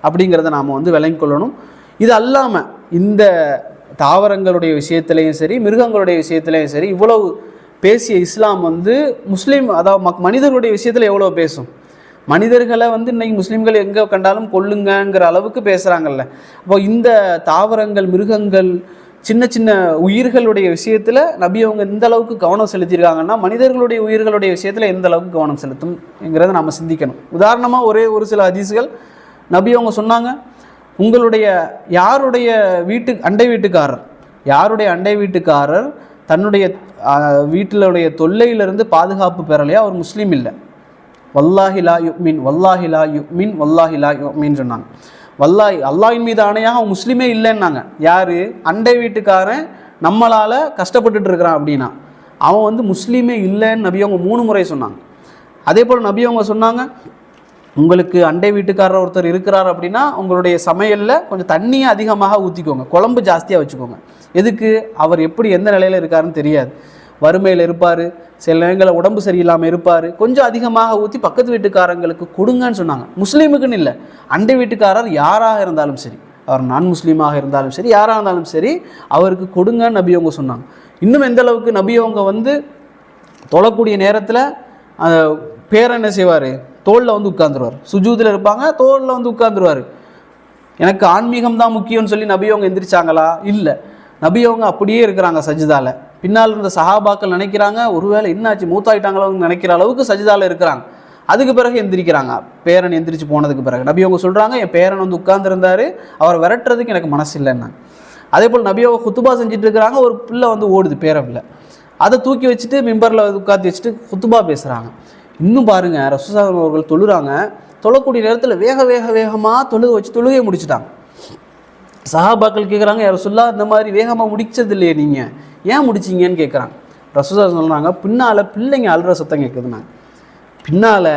அப்படிங்கிறத நாம் வந்து விளங்கிக் கொள்ளணும். இது அல்லாமல் இந்த தாவரங்களுடைய விஷயத்துலையும் சரி, மிருகங்களுடைய விஷயத்துலையும் சரி, இவ்வளவு பேசிய இஸ்லாம் வந்து முஸ்லீம், அதாவது மனிதர்களுடைய விஷயத்தில் எவ்வளோ பேசும். மனிதர்களை வந்து இன்னைக்கு முஸ்லீம்கள் எங்கே கண்டாலும் கொல்லுங்கங்கிற அளவுக்கு பேசுகிறாங்கல்ல. அப்போ இந்த தாவரங்கள், மிருகங்கள், சின்ன சின்ன உயிர்களுடைய விஷயத்தில் நபி அவங்க எந்த அளவுக்கு கவனம் செலுத்தியிருக்காங்கன்னா மனிதர்களுடைய உயிர்களுடைய விஷயத்தில் எந்த அளவுக்கு கவனம் செலுத்தும்ங்கிறத நம்ம சிந்திக்கணும். உதாரணமாக ஒரு சில ஹதீஸ்கள் நபி அவங்க சொன்னாங்க, உங்களுடைய யாருடைய அண்டை வீட்டுக்காரர் தன்னுடைய வீட்டிலுடைய தொல்லையிலிருந்து பாதுகாப்பு பெறலையா அவர் முஸ்லீம் இல்லை. வல்லாஹி லா யுமின் வல்லாஹி லா யுமின் வல்லாஹி லா யுமின் சொன்னாங்க. வல்லாஹி அல்லாஹ்வின் மீது ஆணையாக அவன் முஸ்லீமே இல்லைன்னாங்க. யார்? அண்டை வீட்டுக்காரன் நம்மளால் கஷ்டப்பட்டுட்டு இருக்கிறான் அப்படின்னா அவன் வந்து முஸ்லீமே இல்லைன்னு நபி அவங்க 3 முறை சொன்னாங்க. அதே போல் நபி அவங்க சொன்னாங்க, உங்களுக்கு அண்டை வீட்டுக்காரர் ஒருத்தர் இருக்கிறார் அப்படின்னா உங்களுடைய சமையலில் கொஞ்சம் தண்ணியை அதிகமாக ஊற்றிக்கோங்க, குழம்பு ஜாஸ்தியாக வச்சுக்கோங்க. எதுக்கு? அவர் எப்படி எந்த நிலையில் இருக்காருன்னு தெரியாது. வறுமையில் இருப்பார், சில நேரங்களில் உடம்பு சரியில்லாமல் இருப்பார், கொஞ்சம் அதிகமாக ஊற்றி பக்கத்து வீட்டுக்காரங்களுக்கு கொடுங்கன்னு சொன்னாங்க. முஸ்லீமுக்குன்னு இல்லை, அண்டை வீட்டுக்காரர் யாராக இருந்தாலும் சரி, அவர் நான் முஸ்லீமாக இருந்தாலும் சரி, யாராக இருந்தாலும் சரி, அவருக்கு கொடுங்கன்னு நபி அவங்க சொன்னாங்க. இன்னும் எந்த அளவுக்கு நபி அவங்க வந்து தொழக்கூடிய நேரத்தில் பேர் என்ன செய்வார்? தோளில் வந்து உட்காந்துருவார். சுஜூதில் இருப்பாங்க, தோளில் வந்து உட்காந்துருவார். எனக்கு ஆன்மீகம் தான் முக்கியம்னு சொல்லி நபி அவங்க எந்திரிச்சாங்களா? இல்லை, நபி அவங்க அப்படியே இருக்கிறாங்க சஜிதால. பின்னால் இருந்த சஹாபாக்கள் நினைக்கிறாங்க ஒருவேளை என்னாச்சு மூத்தாயிட்டாங்களோன்னு நினைக்கிற அளவுக்கு சஜிதால இருக்கிறாங்க. அதுக்கு பிறகு எந்திரிக்கிறாங்க, பேரன் எந்திரிச்சு போனதுக்கு பிறகு. நபி அவங்க சொல்கிறாங்க, என் பேரன் வந்து உட்கார்ந்துருந்தாரு, அவரை விரட்டுறதுக்கு எனக்கு மனசு இல்லைன்னா. அதே போல் நபி அவங்க குத்துபா செஞ்சுட்டு இருக்கிறாங்க, ஒரு பிள்ளை வந்து ஓடுது, பேரப்பில்லை. அதை தூக்கி வச்சுட்டு மிம்பரில் உட்காந்து வச்சுட்டு குத்துபா பேசுகிறாங்க. இன்னும் பாருங்கள், ரசூலுல்லாஹி அவர்கள் தொழுறாங்க, தொழக்கூடிய நேரத்தில் வேகமாக தொழுகையை முடிச்சுட்டாங்க. சஹாபாக்கள் கேட்குறாங்க, யார் ரசூலுல்லாஹ் இந்த மாதிரி வேகமாக முடிச்சது இல்லையே, நீங்கள் ஏன் முடிச்சிங்கன்னு கேட்குறாங்க. ரசூலுல்லாஹ் சொல்கிறாங்க, பின்னால் பிள்ளைங்க அழுற சத்தம் கேட்குதுனாங்க. பின்னால்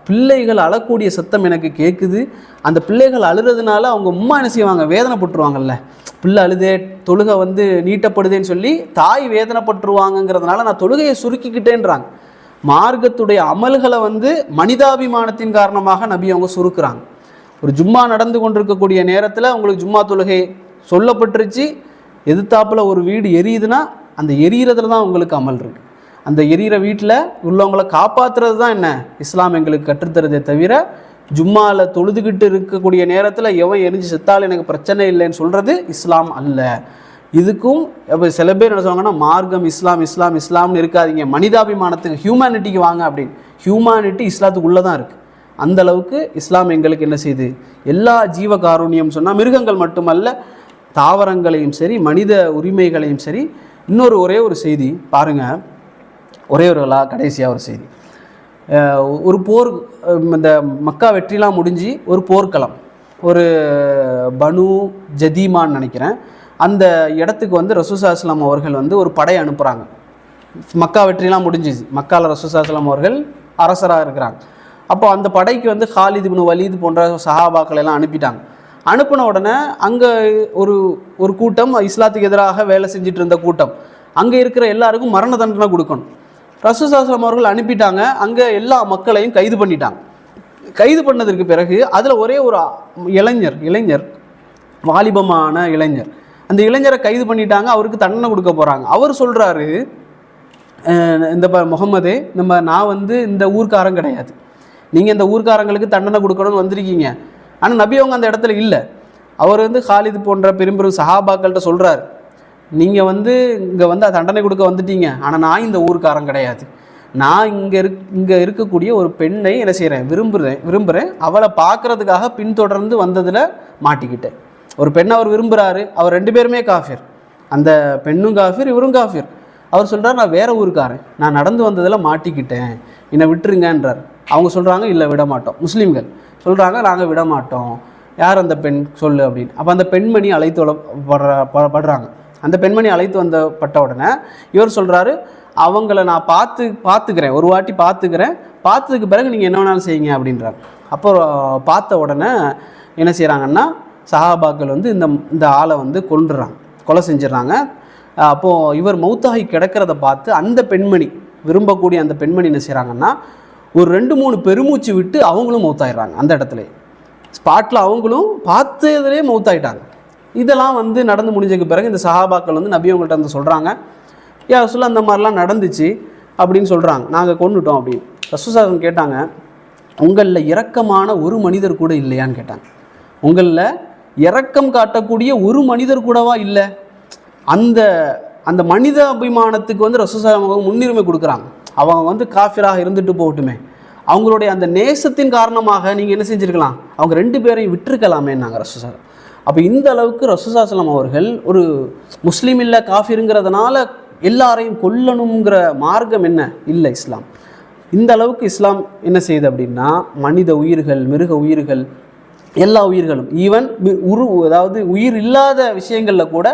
பிள்ளைகள் அழக்கூடிய சத்தம் எனக்கு கேட்குது. அந்த பிள்ளைகள் அழுறதுனால அவங்க உம்மா என்ன செய்வாங்க? வேதனைப்பட்டுருவாங்கல்ல. பிள்ளை அழுதே, தொழுகை வந்து நீட்டப்படுதேன்னு சொல்லி தாய் வேதனைப்பட்டுருவாங்கங்கிறதுனால நான் தொழுகையை சுருக்கிக்கிட்டேன்றாங்க. மார்க்கத்துடைய அமல்களை வந்து மனிதாபிமானத்தின் காரணமாக நபி அவங்க சுருக்குறாங்க. ஒரு ஜும்மா நடந்து கொண்டிருக்கக்கூடிய நேரத்தில் உங்களுக்கு ஜும்மா தொழுகை சொல்லப்பட்டுருச்சு, எதிர்த்தாப்பில் ஒரு வீடு எரியுதுன்னா அந்த எரியிறதுல தான் உங்களுக்கு அமல் இருக்குது. அந்த எரியிற வீட்டில் உள்ளவங்களை காப்பாற்றுறது தான் என்ன இஸ்லாம் எங்களுக்கு கற்றுத்தரதே தவிர, ஜும்மாவில் தொழுதுகிட்டு இருக்கக்கூடிய நேரத்தில் எவன் எரிஞ்சு செத்தாலும் எனக்கு பிரச்சனை இல்லைன்னு சொல்கிறது இஸ்லாம் அல்ல. இதுக்கும் இப்போ சில பேர் என்ன சொல்லுவாங்கன்னா, மார்க்கம் இஸ்லாம்னு இருக்காதீங்க, மனிதாபிமானத்துக்கு ஹியூமனிட்டிக்கு வாங்க அப்படின்னு. ஹியூமனிட்டி இஸ்லாத்துக்குள்ளே தான் இருக்குது. அந்த அளவுக்கு இஸ்லாம் எங்களுக்கு என்ன செய்யுது? எல்லா ஜீவ காருண்யம் சொன்னால் மிருகங்கள் மட்டுமல்ல, தாவரங்களையும் சரி, மனித உரிமைகளையும் சரி. ஒரே ஒரு செய்தி பாருங்கள், கடைசியாக ஒரு செய்தி. ஒரு போர், இந்த மக்கா வெற்றிலாம் முடிஞ்சு ஒரு போர்க்களம், ஒரு பனு ஜதீமான்னு நினைக்கிறேன், அந்த இடத்துக்கு வந்து ரசூலுல்லாஹி ஸல்லல்லாஹு அலைஹி வஸல்லம் அவர்கள் வந்து ஒரு படை அனுப்புகிறாங்க. மக்கா வெற்றிலாம் முடிஞ்சிச்சு, மக்காவில் ரசூலுல்லாஹி ஸல்லல்லாஹு அலைஹி வஸல்லம் அவர்கள் அரசராக இருக்கிறாங்க. அப்போ அந்த படைக்கு வந்து ஹாலித் இப்னு வலீத் போன்ற சஹாபாக்கள் எல்லாம் அனுப்பிட்டாங்க. அனுப்பின உடனே அங்கே ஒரு கூட்டம், இஸ்லாத்துக்கு எதிராக வேலை செஞ்சுட்டு இருந்த கூட்டம், அங்கே இருக்கிற எல்லாருக்கும் மரண தண்டனை கொடுக்கணும். ரசூலுல்லாஹி ஸல்லல்லாஹு அலைஹி வஸல்லம் அவர்கள் அனுப்பிட்டாங்க. அங்கே எல்லா மக்களையும் கைது பண்ணிட்டாங்க. கைது பண்ணதற்கு பிறகு அதில் ஒரே ஒரு இளைஞர், வாலிபமான இளைஞர், அந்த இளைஞரை கைது பண்ணிட்டாங்க. அவருக்கு தண்டனை கொடுக்க போகிறாங்க. அவர் சொல்கிறாரு, இந்த முகமதே, நான் வந்து இந்த ஊர்க்காரன் கிடையாது, நீங்கள் இந்த ஊர்க்காரங்களுக்கு தண்டனை கொடுக்கணும்னு வந்திருக்கீங்க. ஆனால் நபி அவங்க அந்த இடத்துல இல்லை. அவர் வந்து ஹாலித் போன்ற பெரும்பெரும் சஹாபாக்கள்கிட்ட சொல்கிறார், நீங்கள் வந்து இங்கே வந்து தண்டனை கொடுக்க வந்துட்டீங்க, ஆனால் நான் இந்த ஊர்க்காரன் கிடையாது. நான் இங்கே இருக்கக்கூடிய ஒரு பெண்ணை என்ன செய்கிறேன், விரும்புகிறேன். அவளை பார்க்குறதுக்காக பின்தொடர்ந்து வந்ததில் மாட்டிக்கிட்டேன். ஒரு பெண்ணை அவர் விரும்புகிறாரு, அவர் 2 பேருமே காஃபிர், அந்த பெண்ணும் காஃபிர், இவரும் காஃபிர். அவர் சொல்கிறார், நான் வேறு ஊருக்காரன், நான் நடந்து வந்ததில் மாட்டிக்கிட்டேன், என்னை விட்டுருங்கன்றார். அவங்க சொல்கிறாங்க, இல்லை விட மாட்டோம். முஸ்லீம்கள் சொல்கிறாங்க, நாங்கள் விட மாட்டோம். யார் அந்த பெண் சொல்லு அப்படின்னு. அப்போ அந்த பெண்மணி அழைத்து படுறாங்க. அந்த பெண்மணி அழைத்து பட்ட உடனே இவர் சொல்கிறாரு, அவங்கள நான் பார்த்துக்கிறேன், ஒரு வாட்டி பார்த்துக்கிறேன், பார்த்ததுக்கு பிறகு நீங்கள் என்ன வேணாலும் செய்யுங்க அப்படின்றாங்க. அப்போ பார்த்த உடனே என்ன செய்கிறாங்கன்னா, சஹாபாக்கள் வந்து இந்த ஆளை வந்து கொலை செஞ்சிடறாங்க. அப்போது இவர் மௌத்தாகி கிடக்கிறத பார்த்து அந்த பெண்மணி, விரும்பக்கூடிய அந்த பெண்மணி என்ன செய்கிறாங்கன்னா, ஒரு 2-3 பெருமூச்சு விட்டு அவங்களும் மௌத்தாயிடுறாங்க. அந்த இடத்துல ஸ்பாட்டில் அவங்களும் பார்த்ததுலேயே மௌத்தாயிட்டாங்க. இதெல்லாம் வந்து நடந்து முடிஞ்சதுக்கு பிறகு இந்த சஹாபாக்கள் வந்து நபி அவங்கள்ட்ட வந்து சொல்கிறாங்க, யா ரசூலுல்லாஹ் அந்த மாதிரிலாம் நடந்துச்சு அப்படின்னு சொல்கிறாங்க, நாங்கள் கொண்டுட்டோம் அப்படின்னு. ரசூலுல்லாஹ் கேட்டாங்க, உங்களில் இரக்கமான ஒரு மனிதர் கூட இல்லையான்னு கேட்டாங்க. உங்களில் இரக்கம் காட்டக்கூடிய ஒரு மனிதர் கூடவா இல்லை? அந்த அந்த மனித அபிமானத்துக்கு வந்து ரசூலுல்லாஹி முன்னுரிமை கொடுக்குறாங்க. அவங்க வந்து காஃபிராக இருந்துட்டு போகட்டுமே, அவங்களுடைய அந்த நேசத்தின் காரணமாக நீங்கள் என்ன செஞ்சுருக்கலாம், அவங்க 2 பேரையும் விட்டுருக்கலாமே நாங்கள் ரசூலுல்லாஹி. அப்போ இந்த அளவுக்கு ரசூலுல்லாஹி ஸல்லல்லாஹு அலைஹி வஸல்லம் அவர்கள் ஒரு முஸ்லீம் இல்லை காஃபிருங்கிறதுனால எல்லாரையும் கொல்லணுங்கிற மார்க்கம் என்ன இல்லை இஸ்லாம். இந்த அளவுக்கு இஸ்லாம் என்ன செய்யுது அப்படின்னா, மனித உயிர்கள், மிருக உயிர்கள், எல்லா உயிர்களும், ஈவன் அதாவது உயிர் இல்லாத விஷயங்களில் கூட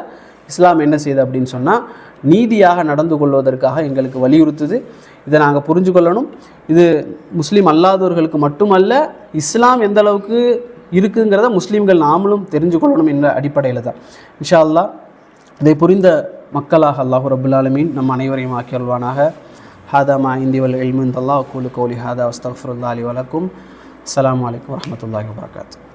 இஸ்லாம் என்ன செய்யுது அப்படின்னு சொன்னால் நீதியாக நடந்து கொள்வதற்காக எங்களுக்கு வலியுறுத்துது. இதை நாங்கள் புரிஞ்சு கொள்ளணும். இது முஸ்லீம் அல்லாதவர்களுக்கு மட்டுமல்ல, இஸ்லாம் எந்த அளவுக்கு இருக்குங்கிறத முஸ்லீம்கள் நாமளும் தெரிஞ்சு கொள்ளணும் என்ற அடிப்படையில் தான். இன்ஷா அல்லாஹ் இதை புரிந்த மக்களாக அல்லாஹு ரப்புல் ஆலமீன் நம் அனைவரையும் ஆக்கி அல்வானாக. ஹாதா மா இந்தி வல் இல்மு இன்தல்லாஹ் கூலு கௌலி ஹாதா அஸ்தக்ஃபிருல்லாஹி லி வ லக்கும். அஸ்ஸலாமு அலைக்கும் வரஹ்மத்துல்லாஹி வபரகாத்துஹு.